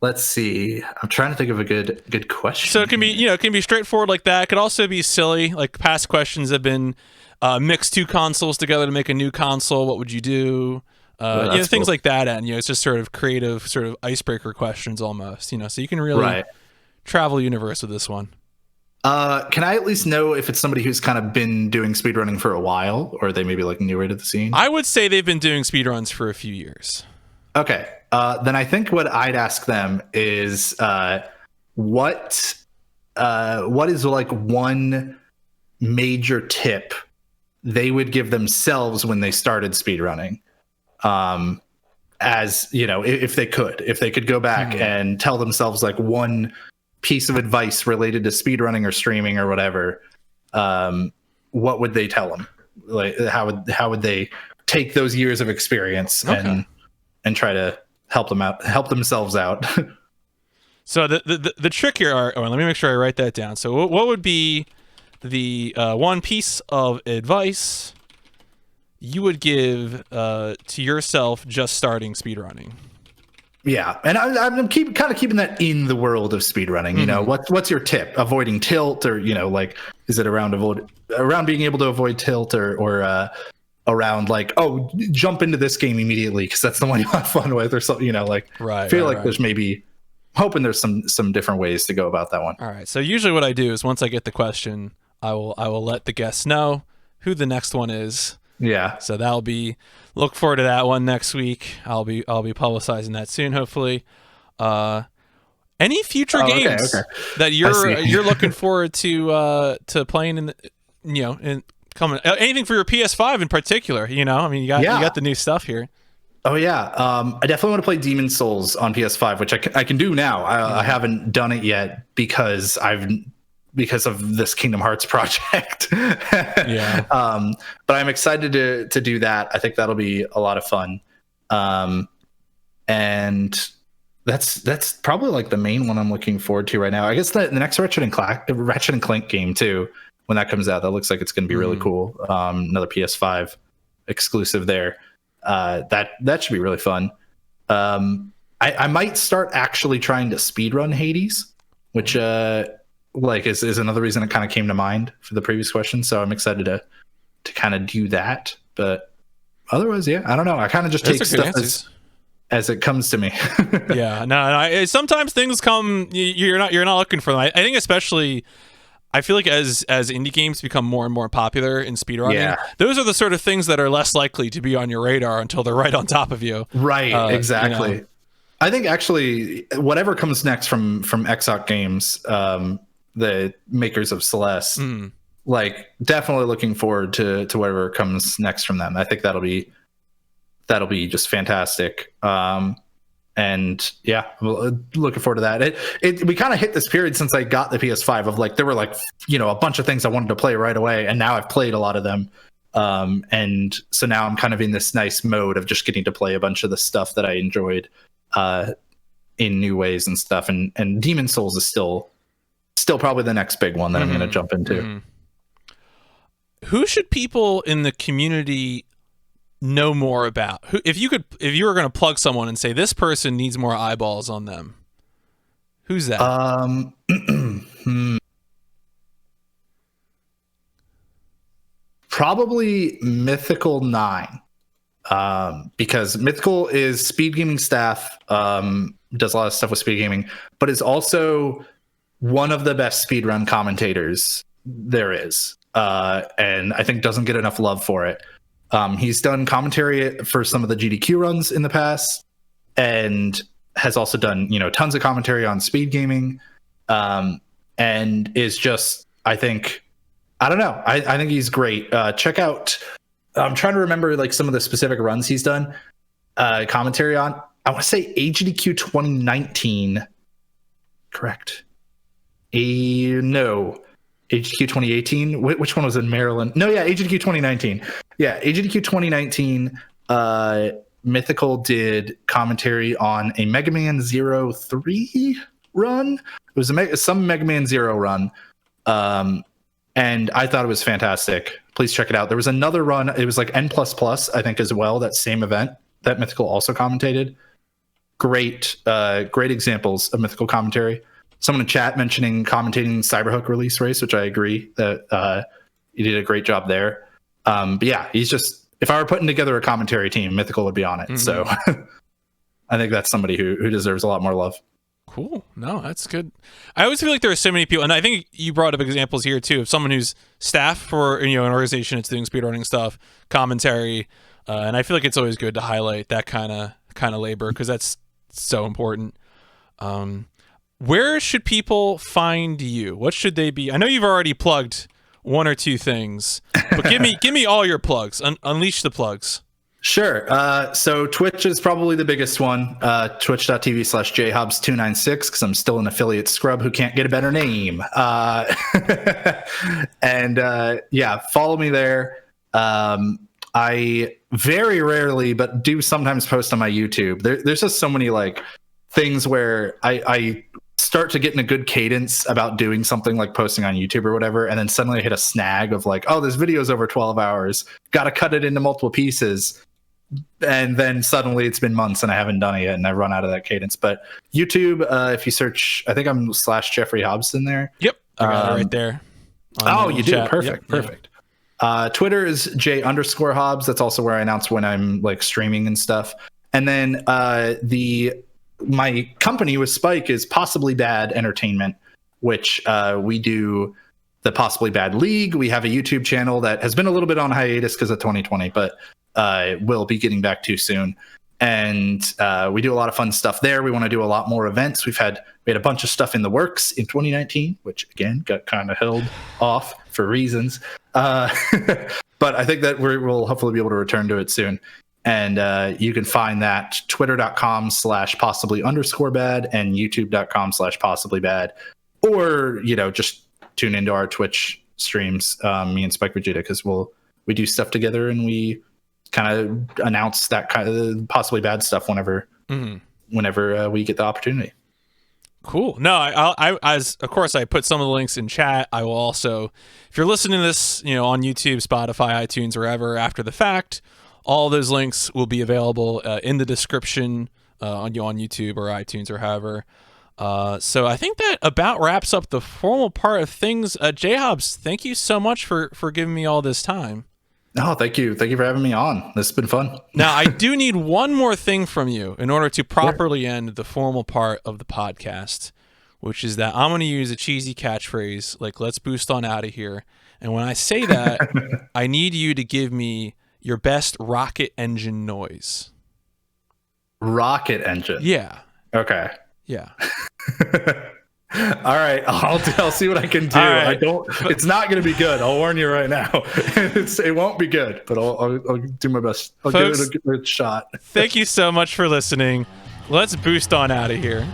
Let's see. I'm trying to think of a good question. So it can be straightforward like that. It could also be silly. Like past questions have been mix 2 consoles together to make a new console. What would you do? Things cool. Like that. And it's just sort of creative, sort of icebreaker questions almost. So you can really travel universe with this one. Can I at least know if it's somebody who's kind of been doing speedrunning for a while, or are they maybe like newer to the scene? I would say they've been doing speedruns for a few years. Okay. Then I think what I'd ask them is what is like one major tip they would give themselves when they started speedrunning? As if they could go back and tell themselves like one piece of advice related to speedrunning or streaming or whatever, what would they tell them? Like how would they take those years of experience and try to help themselves out? So the trick here are, let me make sure I write that down. So what would be the one piece of advice you would give to yourself just starting speedrunning? Yeah, and I'm kind of keeping that in the world of speedrunning. You know, what's your tip? Avoiding tilt, or like, is it around being able to avoid tilt, or around like, oh, jump into this game immediately because that's the one you have fun with, or something. Like, I feel like there's maybe, hoping there's some different ways to go about that one. All right. So usually what I do is once I get the question, I will let the guests know who the next one is. Yeah. So that'll be, look forward to that one next week. I'll be publicizing that soon, hopefully. Any future games that you're looking forward to playing in in coming, anything for your PS5 in particular? You got the new stuff here. Oh yeah, I definitely want to play Demon's Souls on PS5, which I can do now. I haven't done it yet because of this Kingdom Hearts project. Yeah. But I'm excited to do that. I think that'll be a lot of fun. And that's probably like the main one I'm looking forward to right now. I guess the next Ratchet and Clank game too, when that comes out, that looks like it's going to be really cool. Another PS5 exclusive there. That should be really fun. I might start actually trying to speedrun Hades, which is another reason it kind of came to mind for the previous question. So I'm excited to kind of do that. But otherwise, yeah, I don't know. I kind of just take stuff as it comes to me. Yeah, no. Sometimes things come. You're not looking for them. I think especially. I feel like as indie games become more and more popular in speedrunning, those are the sort of things that are less likely to be on your radar until they're right on top of you. Right, exactly. I think actually whatever comes next from Agdq Games, the makers of Celeste, like definitely looking forward to whatever comes next from them. I think that'll be just fantastic. And yeah, looking forward to that. We kind of hit this period since I got the PS5 of like, there were like, a bunch of things I wanted to play right away. And now I've played a lot of them. And so now I'm kind of in this nice mode of just getting to play a bunch of the stuff that I enjoyed in new ways and stuff. And Demon's Souls is still probably the next big one that I'm going to jump into. Who should people in the community know more about? If you were going to plug someone and say this person needs more eyeballs on them, who's that? Probably Mythical 9, because Mythical is speed gaming staff, does a lot of stuff with speed gaming, but is also one of the best speedrun commentators there is, and I think doesn't get enough love for it. He's done commentary for some of the GDQ runs in the past, and has also done, tons of commentary on speed gaming, and is just, I think he's great. Check out, I'm trying to remember like some of the specific runs he's done commentary on. I want to say Agdq 2019. Correct. No. Agdq 2018. Which one was in Maryland? No, yeah, Agdq 2019. Yeah, Agdq 2019. Mythical did commentary on a Mega Man 03 run. It was some Mega Man 0 run, and I thought it was fantastic. Please check it out. There was another run. It was like N++, I think, as well. That same event that Mythical also commentated. Great examples of Mythical commentary. Someone in chat mentioning commentating Cyberhook release race, which I agree that he did a great job there. But yeah, he's just, if I were putting together a commentary team, Mythical would be on it. So I think that's somebody who deserves a lot more love. Cool. No, that's good. I always feel like there are so many people, and I think you brought up examples here too, of someone who's staff for an organization that's doing speedrunning stuff, commentary, and I feel like it's always good to highlight that kind of labor because that's so important. Where should people find you? What should they be? I know you've already plugged one or two things, but give me all your plugs. Unleash the plugs. Sure. So Twitch is probably the biggest one. Twitch.tv/JHobz296, because I'm still an affiliate scrub who can't get a better name. And yeah, follow me there. I very rarely, but do sometimes post on my YouTube. There's just so many like things where I start to get in a good cadence about doing something like posting on YouTube or whatever, and then suddenly I hit a snag of like, oh, this video's over 12 hours, gotta cut it into multiple pieces, and then suddenly it's been months and I haven't done it yet, and I run out of that cadence. But YouTube, if you search, I think I'm /JHobz in there. Yep, I got it right there. Oh, you do? Chat. Perfect, Yep, perfect. Twitter is J_Hobz. That's also where I announce when I'm like streaming and stuff. And then my company with Spike is Possibly Bad Entertainment, which we do the Possibly Bad League. We have a YouTube channel that has been a little bit on hiatus because of 2020, but we'll be getting back to soon. And we do a lot of fun stuff there. We want to do a lot more events. We had a bunch of stuff in the works in 2019, which again got kind of held off for reasons. But I think that we'll hopefully be able to return to it soon. And you can find that twitter.com/possibly_bad and youtube.com/possiblybad, or just tune into our Twitch streams, me and Spike Vegeta, because we do stuff together and we kind of announce that kind of possibly bad stuff whenever we get the opportunity. Cool. No, I as of course I put some of the links in chat. I will also, if you're listening to this, on YouTube, Spotify, iTunes, wherever after the fact, all those links will be available in the description on YouTube or iTunes or however. So I think that about wraps up the formal part of things. JHobz, thank you so much for giving me all this time. No, thank you. Thank you for having me on. This has been fun. Now, I do need one more thing from you in order to properly end the formal part of the podcast, which is that I'm going to use a cheesy catchphrase like, let's boost on out of here. And when I say that, I need you to give me your best rocket engine noise. Rocket engine? Yeah. Okay. Yeah. All right, I'll see what I can do. Right. It's not going to be good. I'll warn you right now. It won't be good, but I'll do my best. I'll Folks, give it a shot. Thank you so much for listening. Let's boost on out of here.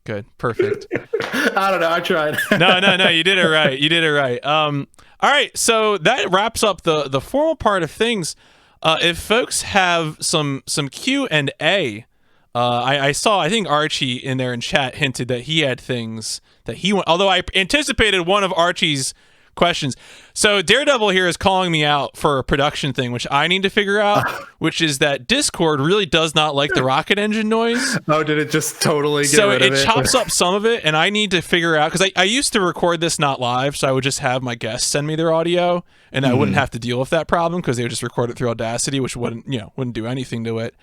Good. Perfect. I don't know. I tried. No. You did it right. All right. So that wraps up the formal part of things. If folks have some Q&A, I saw, I think Archie in there in chat hinted that he had things that he want, although I anticipated one of Archie's questions. So Daredevil here is calling me out for a production thing, which I need to figure out, which is that Discord really does not like the rocket engine noise. Oh, did it just totally get so rid of it chops up some of it, and I need to figure out, because I used to record this not live, so I would just have my guests send me their audio, and I wouldn't have to deal with that problem because they would just record it through Audacity, which wouldn't do anything to it.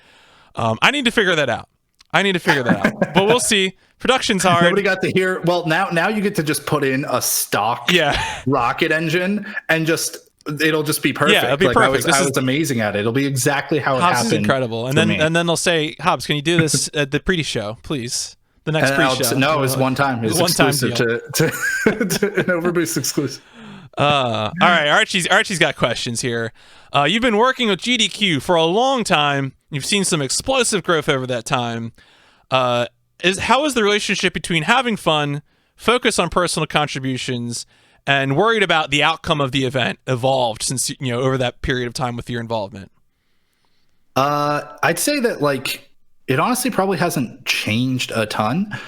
I need to figure that out. But we'll see. Production's hard. Nobody got to hear. Well, now you get to just put in a stock rocket engine and it'll just be perfect. Yeah, it'll be perfect. I was amazing at it. It'll be exactly how it happened. Hobz is incredible. And then they'll say, Hobz, can you do this at the pre-show, please? The next pre-show. No, it was one time. It was exclusive to an Overboost exclusive. All right, Archie's got questions here. You've been working with GDQ for a long time. You've seen some explosive growth over that time. How is the relationship between having fun, focus on personal contributions, and worried about the outcome of the event evolved since over that period of time with your involvement? I'd say that it honestly probably hasn't changed a ton.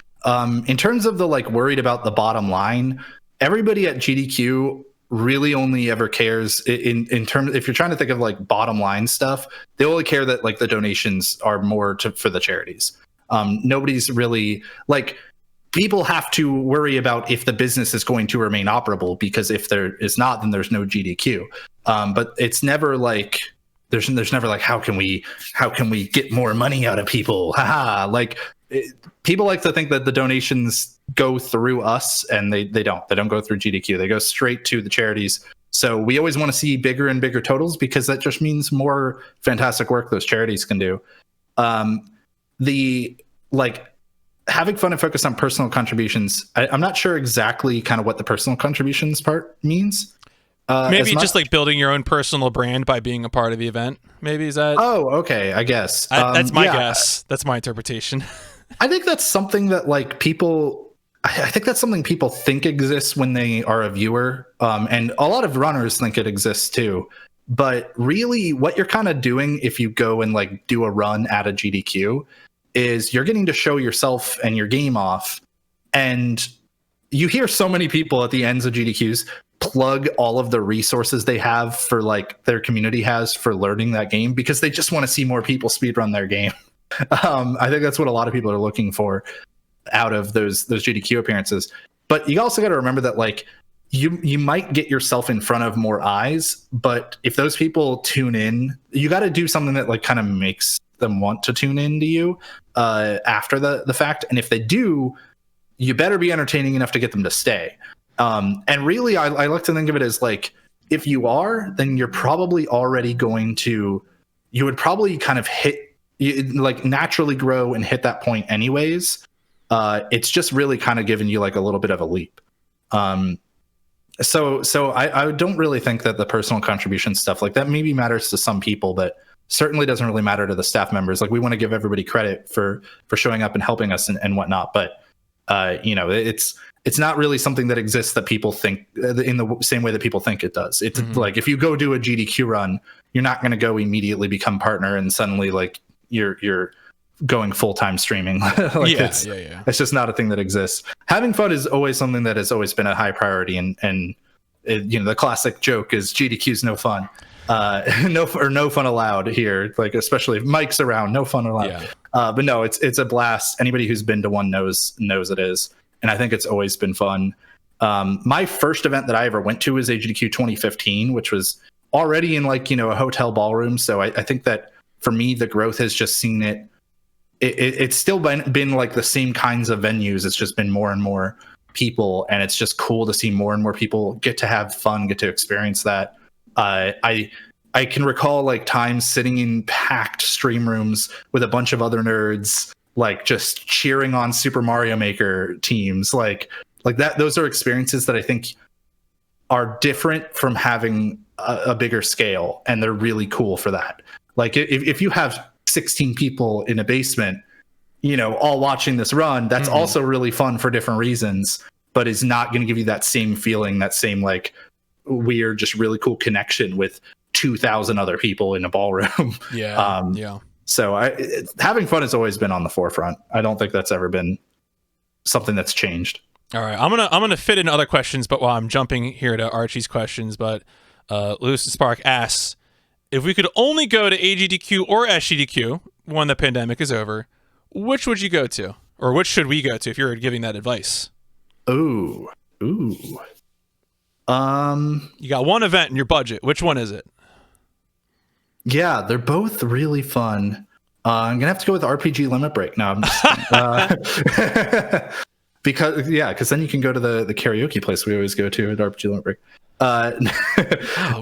In terms of the worried about the bottom line, everybody at GDQ really only ever cares in terms, if you're trying to think of bottom line stuff, they only care that the donations are more for the charities. Nobody's really people have to worry about if the business is going to remain operable, because if there is not, then there's no GDQ. But it's never there's never how can we get more money out of people? People like to think that the donations go through us, and they don't go through GDQ. They go straight to the charities. So we always want to see bigger and bigger totals, because that just means more fantastic work those charities can do. like having fun and focus on personal contributions. I'm not sure exactly kind of what the personal contributions part means. Maybe just like building your own personal brand by being a part of the event. Maybe is that? Oh, okay. I guess That's my guess. That's my interpretation. I think that's something that like people. I think that's something people think exists when they are a viewer, and a lot of runners think it exists too. But really, what you're kind of doing if you go and like do a run at a GDQ is you're getting to show yourself and your game off, and you hear so many people at the ends of GDQs plug all of the resources they have for like their community has for learning that game because they just want to see more people speedrun their game. I think that's what a lot of people are looking for out of those GDQ appearances. But you also got to remember that like you might get yourself in front of more eyes, but if those people tune in, you got to do something that like kind of makes them want to tune in to you after the fact. And if they do, you better be entertaining enough to get them to stay. And really, I like to think of it as like, if you are, then you're probably already you would probably kind of like naturally grow and hit that point anyways. It's just really kind of giving you like a little bit of a leap. So I don't really think that the personal contribution stuff like that maybe matters to some people, but certainly doesn't really matter to the staff members. Like we want to give everybody credit for showing up and helping us and whatnot. But it's not really something that exists that people think in the same way that people think it does. It's like if you go do a GDQ run, you're not going to go immediately become partner and suddenly like you're going full-time streaming. It's just not a thing that exists. Having fun is always something that has always been a high priority, and the classic joke is GDQ's no fun. No fun allowed here, like especially if Mike's around, no fun allowed. But no, it's a blast. Anybody who's been to one knows it is. And I think it's always been fun. My first event that I ever went to was AGDQ 2015, which was already in like, a hotel ballroom. So I think that for me, the growth has just seen it's still been like the same kinds of venues. It's just been more and more people. And it's just cool to see more and more people get to have fun, get to experience that. I can recall like times sitting in packed stream rooms with a bunch of other nerds, like just cheering on Super Mario Maker teams, like that. Those are experiences that I think are different from having a bigger scale, and they're really cool for that. Like if you have 16 people in a basement, all watching this run, that's also really fun for different reasons, but is not going to give you that same feeling, that same like weird, just really cool connection with 2,000 other people in a ballroom. So having fun has always been on the forefront. I don't think that's ever been something that's changed. All right, I'm gonna fit in other questions, but while I'm jumping here to Archie's questions, but Lewis Spark asks, if we could only go to AGDQ or SGDQ when the pandemic is over, which would you go to, or which should we go to if you're giving that advice? Ooh. You got one event in your budget. Which one is it? Yeah, they're both really fun. I'm gonna have to go with RPG Limit Break. No, I'm just, because then you can go to the karaoke place we always go to at RPG Limit Break.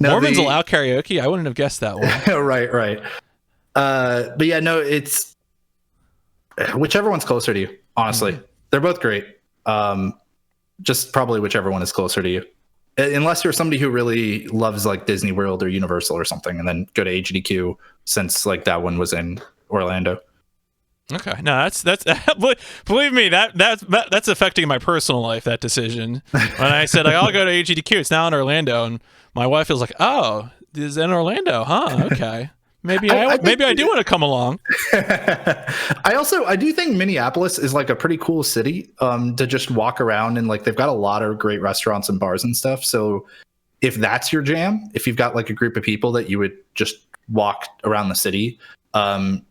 Mormons allow karaoke? I wouldn't have guessed that one. Right. But yeah, no, it's whichever one's closer to you. Honestly, they're both great. Just probably whichever one is closer to you. Unless you're somebody who really loves like Disney World or Universal or something, and then go to HDQ since like that one was in Orlando. Okay, no, that's believe me, that's affecting my personal life. That decision when I said like, I'll go to HDQ, it's now in Orlando, and my wife feels like, oh, this is in Orlando, huh? Okay, maybe I do want to come along. I do think Minneapolis is like a pretty cool city to just walk around, and like they've got a lot of great restaurants and bars and stuff. So if that's your jam, if you've got like a group of people that you would just walk around the city,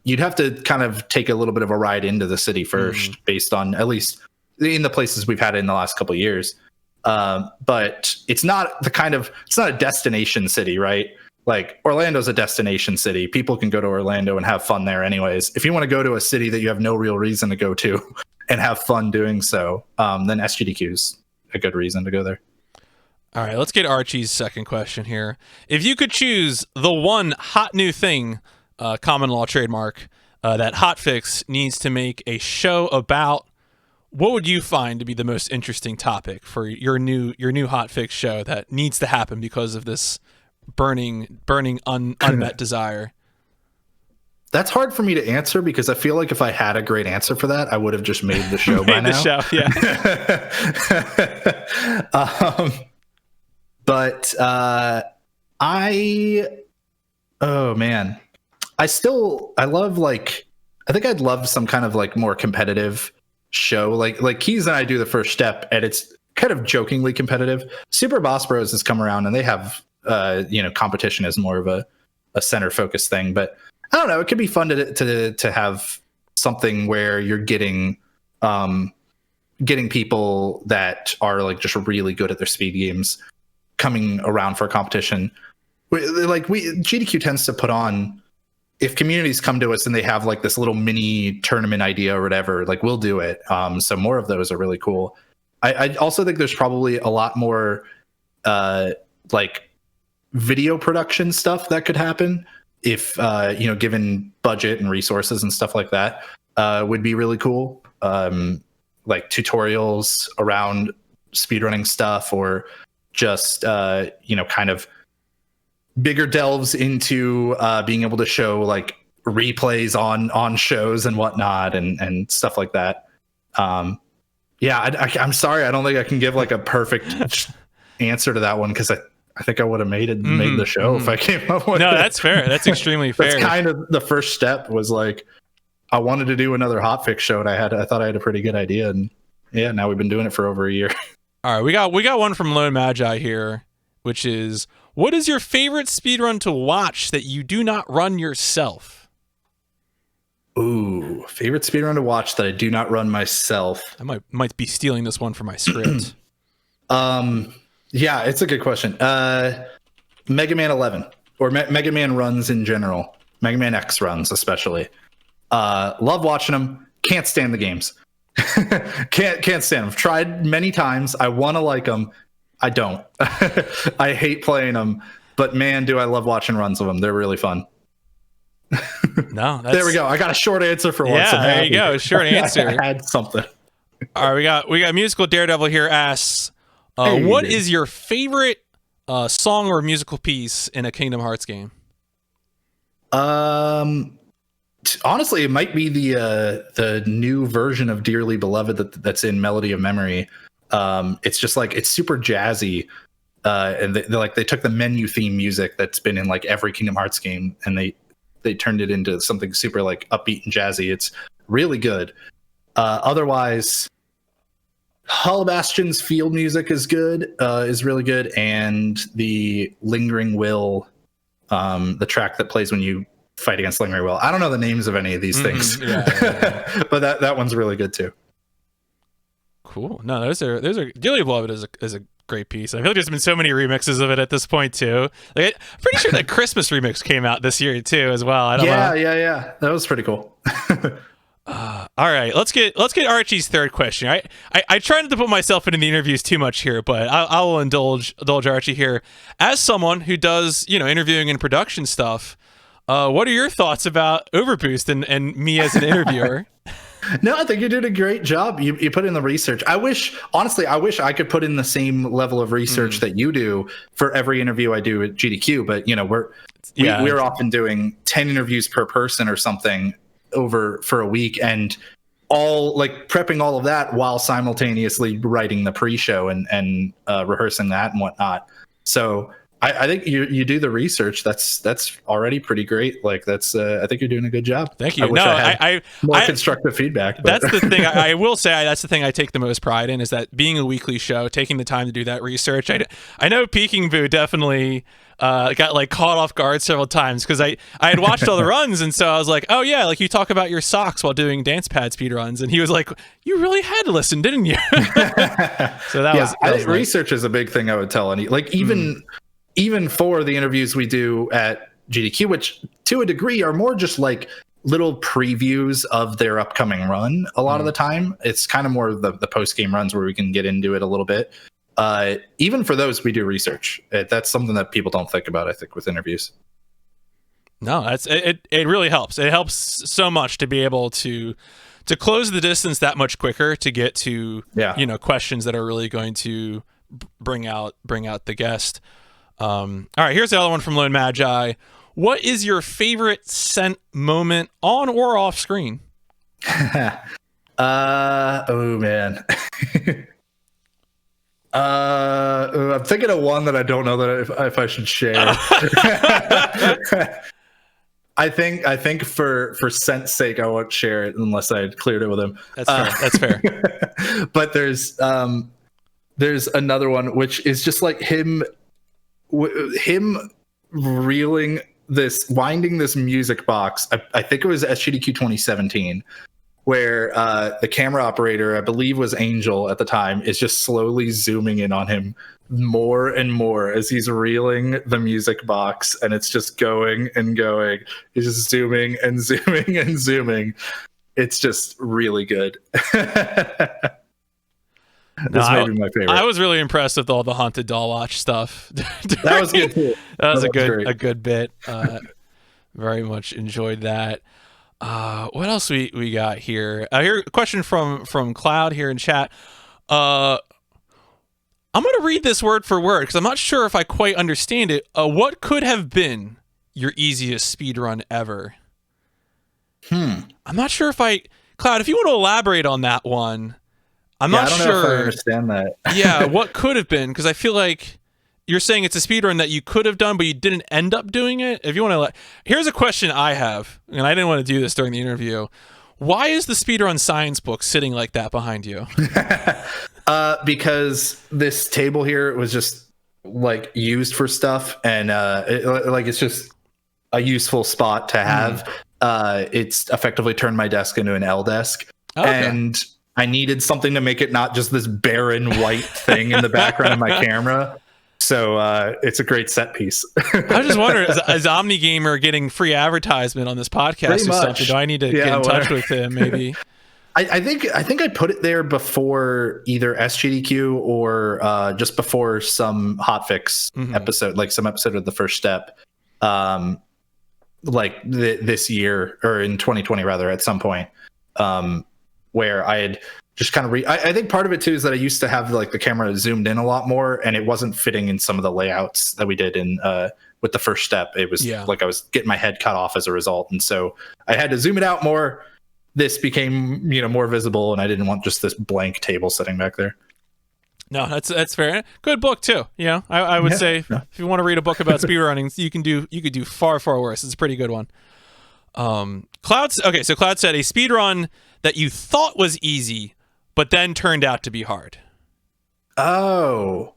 you'd have to kind of take a little bit of a ride into the city first, based on at least in the places we've had it in the last couple of years. But it's not a destination city, right? Like Orlando's a destination city. People can go to Orlando and have fun there anyways. If you want to go to a city that you have no real reason to go to and have fun doing so, then SGDQ's a good reason to go there. All right, let's get Archie's second question here. If you could choose the one hot new thing, common law trademark, that Hotfix needs to make a show about, what would you find to be the most interesting topic for your new Hotfix show that needs to happen because of this burning unmet desire? That's hard for me to answer because I feel like if I had a great answer for that, I would have just made the show by now. The show, yeah. But oh man, I love, like, I think I'd love some kind of like more competitive show. Like Keys and I do The First Step, and it's kind of jokingly competitive. Super Boss Bros has come around, and they have competition as more of a center focus thing, but I don't know. It could be fun to have something where you're getting people that are like just really good at their speed games coming around for a competition. GDQ tends to put on, if communities come to us and they have like this little mini tournament idea or whatever, like we'll do it. So more of those are really cool. I also think there's probably a lot more like video production stuff that could happen if given budget and resources and stuff like that, would be really cool. Like tutorials around speedrunning stuff, or just kind of bigger delves into being able to show like replays on shows and whatnot, and stuff like that. I'm sorry, I don't think I can give like a perfect answer to that one, because I think I would have made the show if I came up with it. No, that's fair. That's extremely fair. That's kind of the first step, was like, I wanted to do another Hotfix show, and I thought I had a pretty good idea, and yeah, now we've been doing it for over a year. All right, we got one from Lone Magi here, which is, what is your favorite speedrun to watch that you do not run yourself? Ooh, favorite speedrun to watch that I do not run myself. I might be stealing this one from my script. Yeah, it's a good question. Mega Man 11, or Mega Man runs in general. Mega Man X runs especially. Love watching them. Can't stand the games. Can't stand them. Tried many times. I want to like them. I don't. I hate playing them. But man, do I love watching runs of them. They're really fun. No, there we go. I got a short answer for once. Yeah, there you go. Short answer. I had something. All right, we got Musical Daredevil here asks, what is your favorite song or musical piece in a Kingdom Hearts game? Honestly, it might be the new version of Dearly Beloved that's in Melody of Memory. It's just like, it's super jazzy, and they took the menu theme music that's been in like every Kingdom Hearts game, and they turned it into something super like upbeat and jazzy. It's really good. Otherwise, Hull Bastion's field music is good, is really good, and the Lingering Will, the track that plays when you fight against Lingering Will. I don't know the names of any of these things, but that one's really good too. Cool. No, those are Dearly Beloved is a great piece. I feel like there's been so many remixes of it at this point too. Like, I'm pretty sure that Christmas remix came out this year too as well. I don't know. Yeah. That was pretty cool. All right, let's get Archie's third question. I try not to put myself into the interviews too much here, but I will indulge Archie here. As someone who does interviewing and production stuff, what are your thoughts about Overboost and me as an interviewer? No, I think you did a great job. You put in the research. Honestly, I wish I could put in the same level of research that you do for every interview I do at GDQ. But we're often doing 10 interviews per person or something over for a week, and all like prepping all of that while simultaneously writing the pre-show and rehearsing that and whatnot. So I think you do the research. That's already pretty great. Like I think you're doing a good job. Thank you. I more constructive feedback. But. That's the thing. I will say that's the thing I take the most pride in, is that being a weekly show, taking the time to do that research. I know Peking Boo definitely got like caught off guard several times, because I had watched all the runs, and so I was like, oh yeah, like you talk about your socks while doing dance pad speed runs, and he was like, you really had to listen, didn't you? So that was research is a big thing I would tell any, like even for the interviews we do at GDQ, which to a degree are more just like little previews of their upcoming run. A lot of the time, it's kind of more the post-game runs where we can get into it a little bit. Even for those, we do research. That's something that people don't think about, I think, with interviews. No, it really helps. It helps so much to be able to close the distance that much quicker to get to questions that are really going to bring out the guest. All right, here's the other one from Lone Magi. What is your favorite scent moment on or off screen? Oh man. I'm thinking of one that I don't know that if I should share. I think for scent's sake, I won't share it unless I had cleared it with him. That's fair. But there's another one which is just like him winding this music box. I think it was SGDQ 2017, where the camera operator, I believe was Angel at the time, is just slowly zooming in on him more and more as he's reeling the music box, and it's just going and going. He's just zooming and zooming and zooming. It's just really good. This may be my favorite. I was really impressed with all the Haunted Doll Watch stuff. That was good too. That was a good bit. Very much enjoyed that. What else we got here? Here a question from Cloud here in chat. I'm going to read this word for word because I'm not sure if I quite understand it. What could have been your easiest speedrun ever? I'm not sure if Cloud, if you want to elaborate on that one, I'm not sure. I don't know if I understand that. Yeah, what could have been? Because I feel like you're saying it's a speedrun that you could have done, but you didn't end up doing it. If you want to, here's a question I have, and I didn't want to do this during the interview. Why is the speedrun science book sitting like that behind you? Because this table here was just like used for stuff, and it's just a useful spot to have. It's effectively turned my desk into an L desk, and I needed something to make it not just this barren white thing in the background of my camera. So it's a great set piece. I was just wondering, is OmniGamer getting free advertisement on this podcast or something? Do I need to get in touch with him maybe? I think I put it there before either SGDQ or just before some hotfix episode, like some episode of the first step, this year or in 2020 rather, at some point, where I had just kind of I think part of it too is that I used to have like the camera zoomed in a lot more, and it wasn't fitting in some of the layouts that we did in with the first step. It was like I was getting my head cut off as a result, and so I had to zoom it out more. This became more visible, and I didn't want just this blank table sitting back there. No, that's fair. Good book too. I would say if you want to read a book about speedrunning, you could do far worse. It's a pretty good one. Cloud said a speedrun that you thought was easy but then turned out to be hard. Speedrun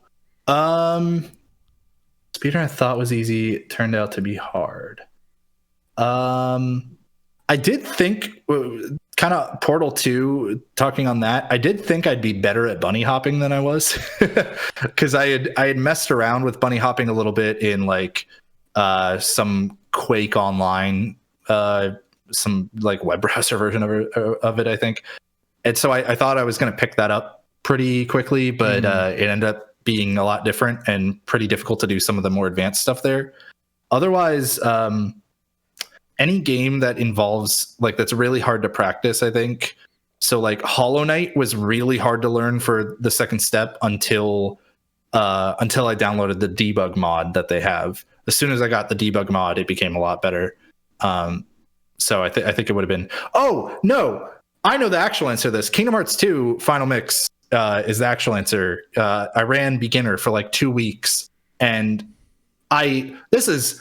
I thought was easy turned out to be hard. I did think, kind of Portal 2, talking on that, I did think I'd be better at bunny hopping than I was, because I had messed around with bunny hopping a little bit in like some Quake Online, some like web browser version of it, I think. And so I thought I was going to pick that up pretty quickly, but it ended up being a lot different and pretty difficult to do some of the more advanced stuff there. Otherwise, any game that involves that's really hard to practice, I think. So like Hollow Knight was really hard to learn for the second step until I downloaded the debug mod that they have. As soon as I got the debug mod, it became a lot better. So I think it would have been. Oh no, I know the actual answer to this. Kingdom Hearts 2 Final Mix is the actual answer. I ran beginner for like 2 weeks, and this is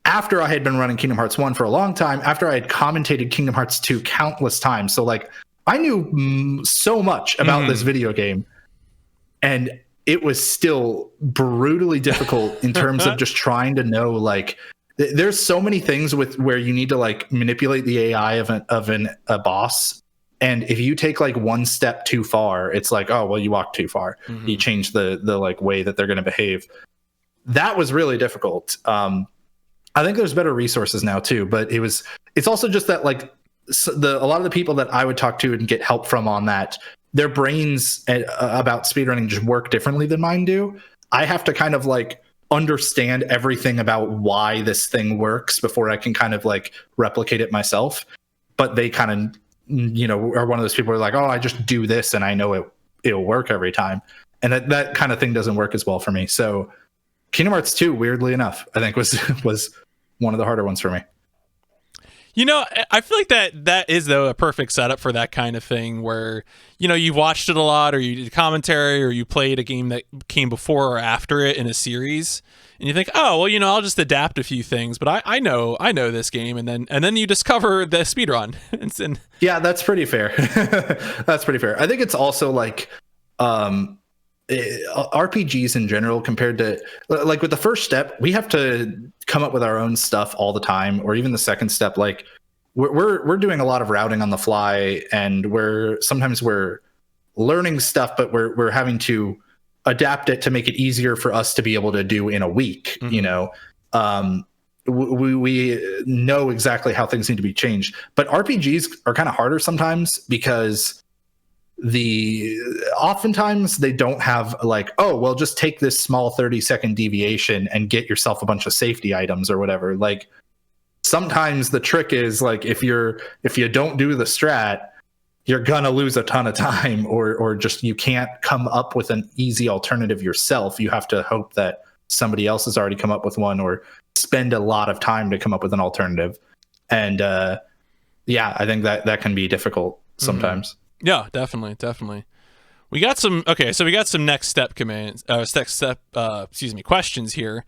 after I had been running Kingdom Hearts 1 for a long time, after I had commentated Kingdom Hearts 2 countless times. So like I knew so much about this video game, and it was still brutally difficult in terms of just trying to know, like, there's so many things where you need to like manipulate the AI of a boss. And if you take like one step too far, it's like, oh, well, you walked too far. You change the like way that they're going to behave. That was really difficult. I think there's better resources now too, but it's also just that like a lot of the people that I would talk to and get help from on that, their brains about speedrunning just work differently than mine do. I have to kind of like understand everything about why this thing works before I can kind of like replicate it myself. But they kind of, are one of those people who are like, oh, I just do this and I know it'll work every time. And that kind of thing doesn't work as well for me. So Kingdom Hearts 2, weirdly enough, I think was one of the harder ones for me. I feel like that is, though, a perfect setup for that kind of thing where, you watched it a lot, or you did commentary, or you played a game that came before or after it in a series, and you think, oh, well, I'll just adapt a few things, but I know this game, and then you discover the speedrun. Yeah, that's pretty fair. That's pretty fair. I think it's also like RPGs in general, compared to like with the first step, we have to come up with our own stuff all the time, or even the second step, like we're doing a lot of routing on the fly, and sometimes we're learning stuff, but we're having to adapt it to make it easier for us to be able to do in a week. Mm-hmm. We know exactly how things need to be changed, but RPGs are kind of harder sometimes because oftentimes they don't have like, oh, well, just take this small 30-second deviation and get yourself a bunch of safety items or whatever. Like sometimes the trick is like, if you don't do the strat, you're gonna lose a ton of time, or just you can't come up with an easy alternative yourself. You have to hope that somebody else has already come up with one, or spend a lot of time to come up with an alternative. And I think that can be difficult sometimes. Mm-hmm. Yeah, definitely. We got some next step commands, questions here.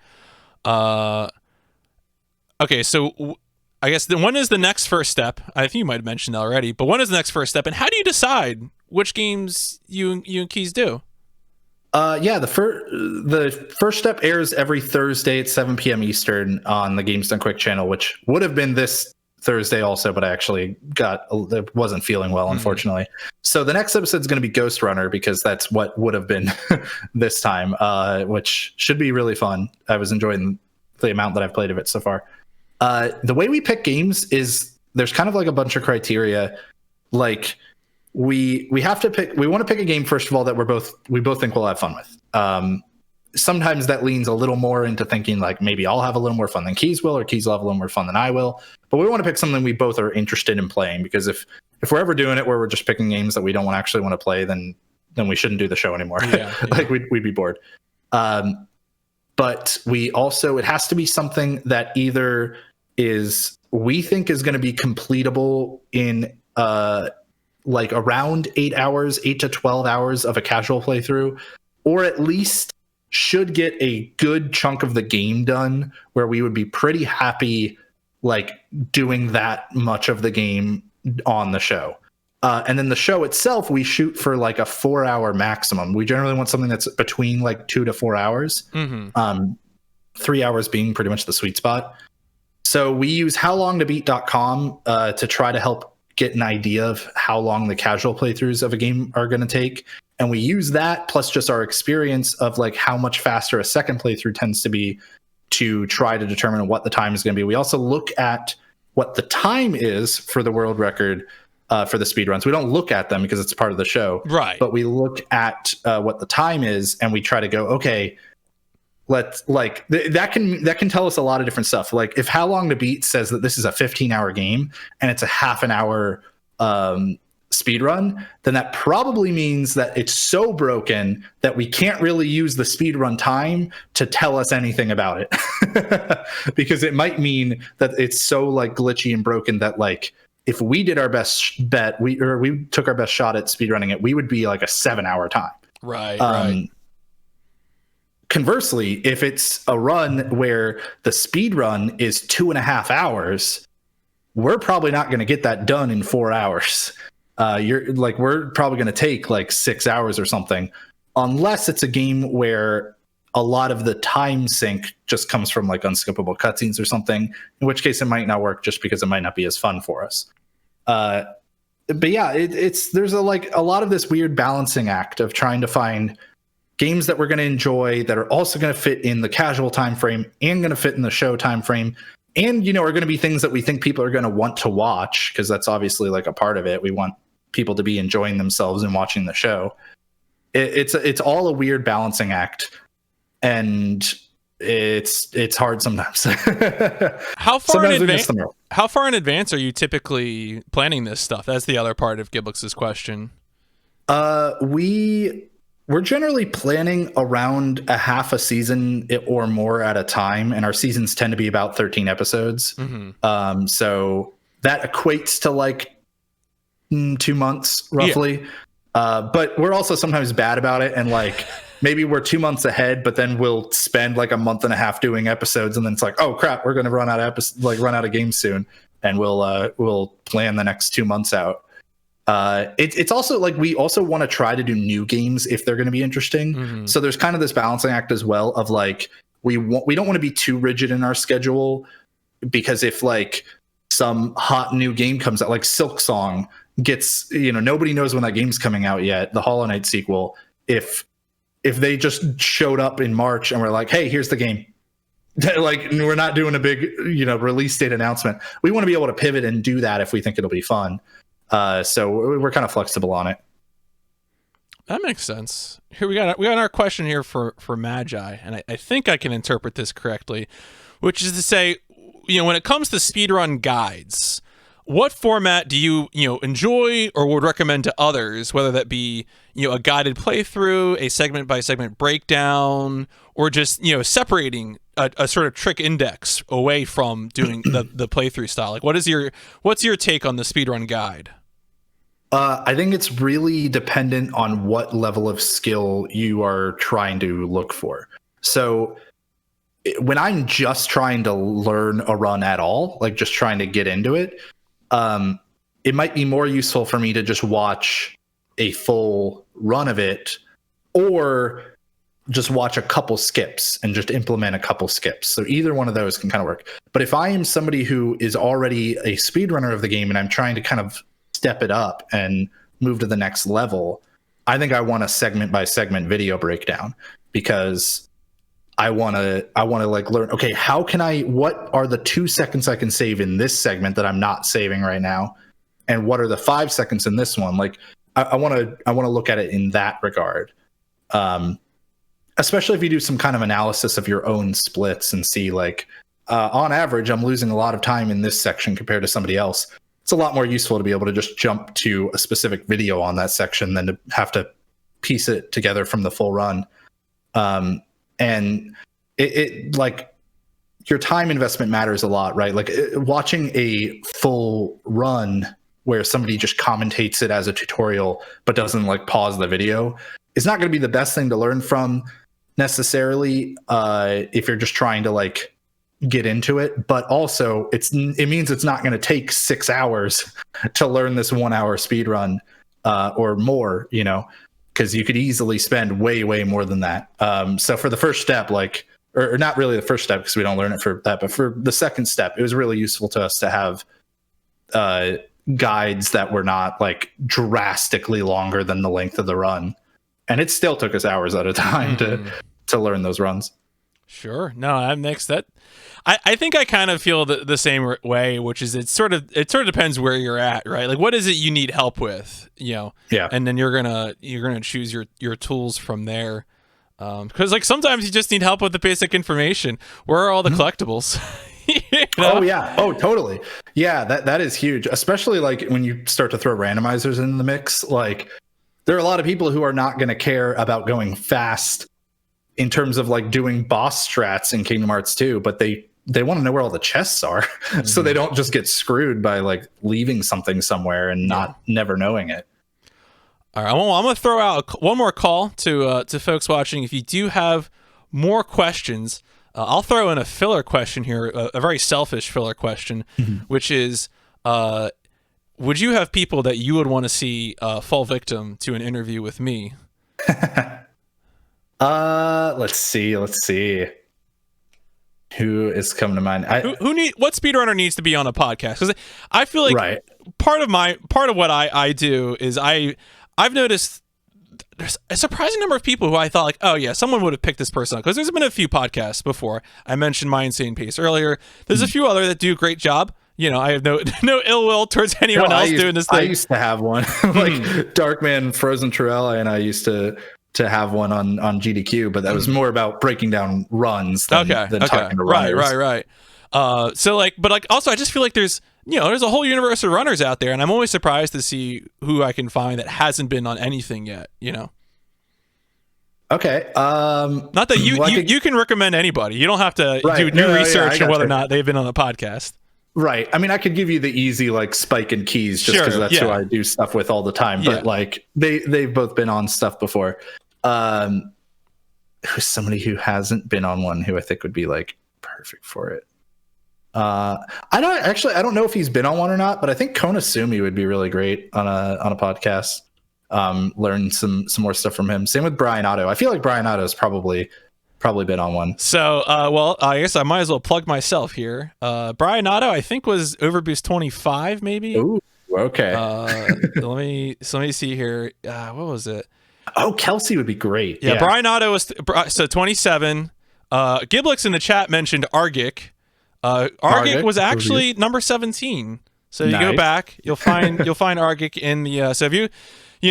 Okay, so I guess when is the next first step? I think you might have mentioned that already, but when is the next first step, and how do you decide which games you and Keys do? The first step airs every Thursday at 7 p.m. Eastern on the Games Done Quick channel, which would have been this Thursday also, but I actually wasn't feeling well, unfortunately. So the next episode is going to be Ghost Runner, because that's what would have been this time, which should be really fun. I was enjoying the amount that I've played of it so far. The way we pick games is there's kind of like a bunch of criteria. Like we want to pick a game, first of all, that we both think we'll have fun with. Sometimes that leans a little more into thinking like maybe I'll have a little more fun than Keys will, or Keys will have a little more fun than I will. But we want to pick something we both are interested in playing, because if we're ever doing it where we're just picking games that we don't actually want to play, then we shouldn't do the show anymore. Yeah. Like we'd be bored. But it has to be something that either we think is going to be completable in like around 8 to 12 hours of a casual playthrough, or at least should get a good chunk of the game done where we would be pretty happy like doing that much of the game on the show. And then the show itself, we shoot for like a 4-hour maximum. We generally want something that's between like 2 to 4 hours. Mm-hmm. 3 hours being pretty much the sweet spot. So we use howlongtobeat.com to try to help get an idea of how long the casual playthroughs of a game are going to take. And we use that plus just our experience of like how much faster a second playthrough tends to be to try to determine what the time is going to be. We also look at what the time is for the world record for the speedruns. We don't look at them because it's part of the show. Right. But we look at what the time is, and we try to go, okay, let's like that can tell us a lot of different stuff. Like if How Long to Beat says that this is a 15-hour game and it's a half an hour speed run, then that probably means that it's so broken that we can't really use the speed run time to tell us anything about it. Because it might mean that it's so like glitchy and broken that like if we did our best bet, we took our best shot at speed running it, we would be like a 7-hour time. Right. Conversely, if it's a run where the speed run is 2.5 hours, we're probably not going to get that done in 4 hours. We're probably going to take like 6 hours or something, unless it's a game where a lot of the time sink just comes from like unskippable cutscenes or something, in which case it might not work just because it might not be as fun for us. But yeah, there's a lot of this weird balancing act of trying to find games that we're going to enjoy that are also going to fit in the casual time frame and going to fit in the show time frame, and are going to be things that we think people are going to want to watch, because that's obviously like a part of it. We want people to be enjoying themselves and watching the show. It's all a weird balancing act, and it's hard sometimes. How far Sometimes in we miss advance? them all. How far in advance are you typically planning this stuff? That's the other part of Giblix's question. We're generally planning around a half a season or more at a time, and our seasons tend to be about 13 episodes. So that equates to like 2 months roughly. But we're also sometimes bad about it, and like maybe we're 2 months ahead, but then we'll spend like a month and a half doing episodes, and then it's like, oh crap, we're going to run out of games soon, and we'll plan the next 2 months out. It's also like we also want to try to do new games if they're going to be interesting. So there's kind of this balancing act as well of like we don't want to be too rigid in our schedule, because if like some hot new game comes out, like Silk Song gets, nobody knows when that game's coming out yet, the Hollow Knight sequel. If they just showed up in March and we're like, hey, here's the game, like we're not doing a big release date announcement. We want to be able to pivot and do that if we think it'll be fun. So we're kind of flexible on it. That makes sense. Here we got our question here for Magi, and I think I can interpret this correctly, which is to say, when it comes to speedrun guides, what format do you enjoy or would recommend to others, whether that be a guided playthrough, a segment by segment breakdown, or just separating a sort of trick index away from doing the playthrough style? Like, what's your take on the speedrun guide? I think it's really dependent on what level of skill you are trying to look for. So when I'm just trying to learn a run at all, like just trying to get into it, it might be more useful for me to just watch a full run of it, or just watch a couple skips and just implement a couple skips. So either one of those can kind of work. But if I am somebody who is already a speedrunner of the game and I'm trying to kind of step it up and move to the next level, I think I want a segment by segment video breakdown, because I want to like learn, okay, what are the 2 seconds I can save in this segment that I'm not saving right now? And what are the 5 seconds in this one? Like I want to look at it in that regard. Especially if you do some kind of analysis of your own splits and see like, on average, I'm losing a lot of time in this section compared to somebody else. It's a lot more useful to be able to just jump to a specific video on that section than to have to piece it together from the full run. And it like your time investment matters a lot, right? Like watching a full run where somebody just commentates it as a tutorial but doesn't like pause the video is not going to be the best thing to learn from necessarily, if you're just trying to like get into it. But also it means it's not going to take 6 hours to learn this 1 hour speed run, or more, because you could easily spend way more than that. So for the first step, like, or not really the first step because we don't learn it for that, but for the second step, it was really useful to us to have guides that were not like drastically longer than the length of the run. And it still took us hours at a time to learn those runs. Sure. No, that makes that. I think I kind of feel the same way, which is it sort of depends where you're at, right? Like, what is it you need help with, Yeah. And then you're gonna choose your tools from there, because like sometimes you just need help with the basic information. Where are all the collectibles? Oh yeah. Oh totally. Yeah. That is huge, especially like when you start to throw randomizers in the mix. Like, there are a lot of people who are not going to care about going fast in terms of like doing boss strats in Kingdom Hearts 2, but they want to know where all the chests are, so they don't just get screwed by like leaving something somewhere and never knowing it. All right, I'm going to throw out one more call to folks watching. If you do have more questions, I'll throw in a filler question here, a very selfish filler question, which is, would you have people that you would want to see fall victim to an interview with me? Let's see. Who is coming to mind? What speedrunner needs to be on a podcast? Because I feel like part of what I do is I've noticed there's a surprising number of people who I thought like, oh yeah, someone would have picked this person up, because there's been a few podcasts before. I mentioned My Insane Pace earlier. There's a few other that do a great job. I have no ill will towards anyone else doing this thing. I used to have one. Like Darkman, Frozen Trell, and I used to to have one on GDQ, but that was more about breaking down runs than talking to runners. Right. So like, but like also I just feel like there's a whole universe of runners out there, and I'm always surprised to see who I can find that hasn't been on anything yet, Okay. Not that you can recommend anybody. You don't have to do new research on whether or not they've been on the podcast. Right. I mean, I could give you the easy like Spike and Keys just because that's who I do stuff with all the time. But like they've both been on stuff before. Who's somebody who hasn't been on one who I think would be like perfect for it? I don't know if he's been on one or not, but I think Konasumi would be really great on a podcast. Learn some more stuff from him. Same with Brian Otto. I feel like Brian Otto's probably been on one. So, well, I guess I might as well plug myself here. Brian Otto, I think, was Overboost 25, maybe. Ooh, okay. let me see here. What was it? Oh, Kelsey would be great. Yeah. Brian Otto was 27. Giblix in the chat mentioned Agdq. Agdq was actually number 17. So you go back, you'll find Agdq in the. So if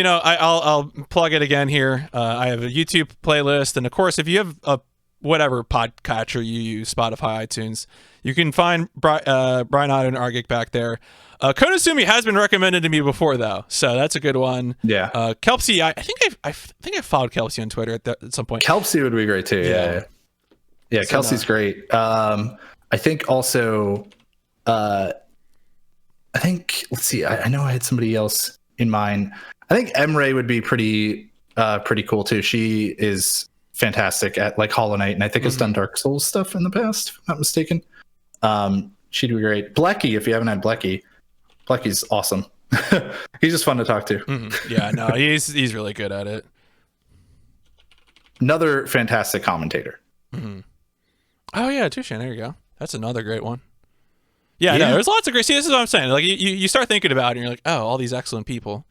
I'll plug it again here. I have a YouTube playlist, and of course, if you have a whatever podcatcher you use, Spotify, iTunes, you can find Brian Otto and Agdq back there. Konasumi has been recommended to me before, though, so that's a good one. Yeah. Kelsey, I think I followed Kelsey on Twitter at some point. Kelsey would be great too. Yeah. So Kelsey's great. I think also, let's see. I know I had somebody else in mind. I think Emre would be pretty cool too. She is fantastic at like Hollow Knight, and I think has done Dark Souls stuff in the past, if I'm not mistaken. She'd be great. Blecky, if you haven't had Blecky, Blecky's awesome. He's just fun to talk to. Yeah, no, he's really good at it. Another fantastic commentator. Oh yeah, Tushan, there you go. That's another great one. Yeah, no, there's lots of great. See, this is what I'm saying. Like you start thinking about it, and you're like, oh, all these excellent people.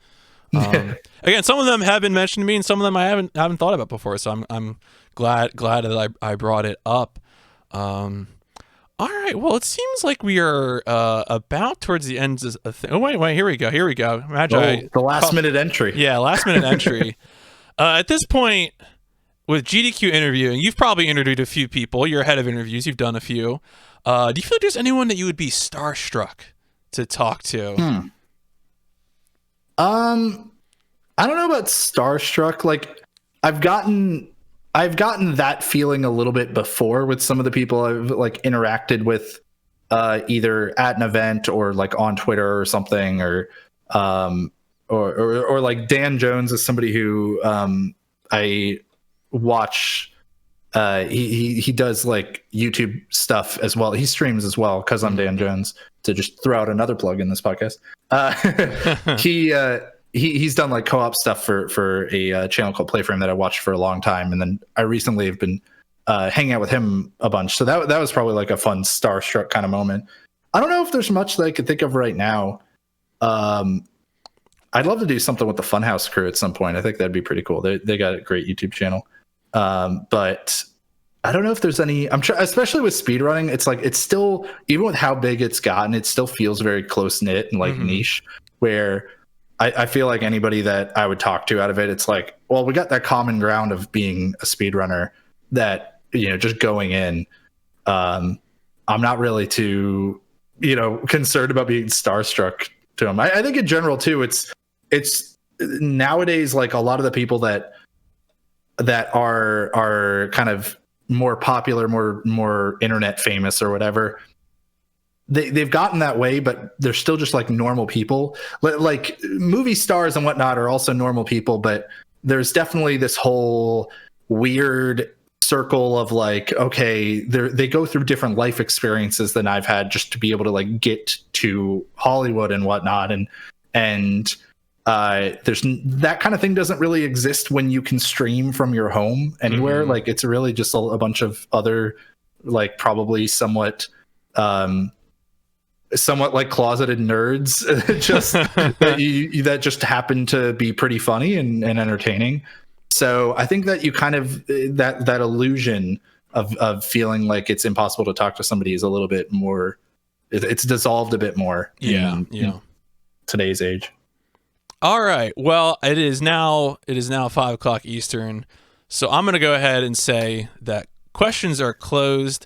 Again, some of them have been mentioned to me, and some of them I haven't thought about before. So I'm glad that I brought it up. All right. Well, it seems like we are about towards the end of the thing. Oh wait, here we go. Magi, the last minute entry. Yeah, last minute entry. At this point, with GDQ interviewing, you've probably interviewed a few people. You're ahead of interviews. You've done a few. Do you feel like there's anyone that you would be starstruck to talk to? I don't know about starstruck. Like I've gotten that feeling a little bit before with some of the people I've like interacted with, either at an event or like on Twitter or something, or like Dan Jones is somebody who I watch. He does like YouTube stuff as well. He streams as well because I'm Dan Jones, to just throw out another plug in this podcast. He's done like co-op stuff for a channel called Playframe that I watched for a long time, and then I recently have been hanging out with him a bunch. So that was probably like a fun starstruck kind of moment. I don't know if there's much that I could think of right now. I'd love to do something with the Funhouse crew at some point. I think that'd be pretty cool. They got a great YouTube channel. But I don't know if there's any. I'm sure, especially with speedrunning, it's like it's still, even with how big it's gotten, it still feels very close knit and like niche. Where I feel like anybody that I would talk to out of it, it's like, well, we got that common ground of being a speedrunner. That just going in, I'm not really too concerned about being starstruck to them. I think in general too, it's nowadays like a lot of the people that are kind of more popular, more internet famous or whatever, they've gotten that way, but they're still just like normal people. Like movie stars and whatnot are also normal people, but there's definitely this whole weird circle of like, okay, they go through different life experiences than I've had just to be able to like get to Hollywood and whatnot, and there's that kind of thing doesn't really exist when you can stream from your home anywhere. Like it's really just a bunch of other like probably somewhat like closeted nerds just that just happen to be pretty funny and entertaining. So I think that you kind of that illusion of feeling like it's impossible to talk to somebody is a little bit more, it's dissolved a bit more in today's age. All right. Well, it is now 5 o'clock Eastern, so I'm going to go ahead and say that questions are closed.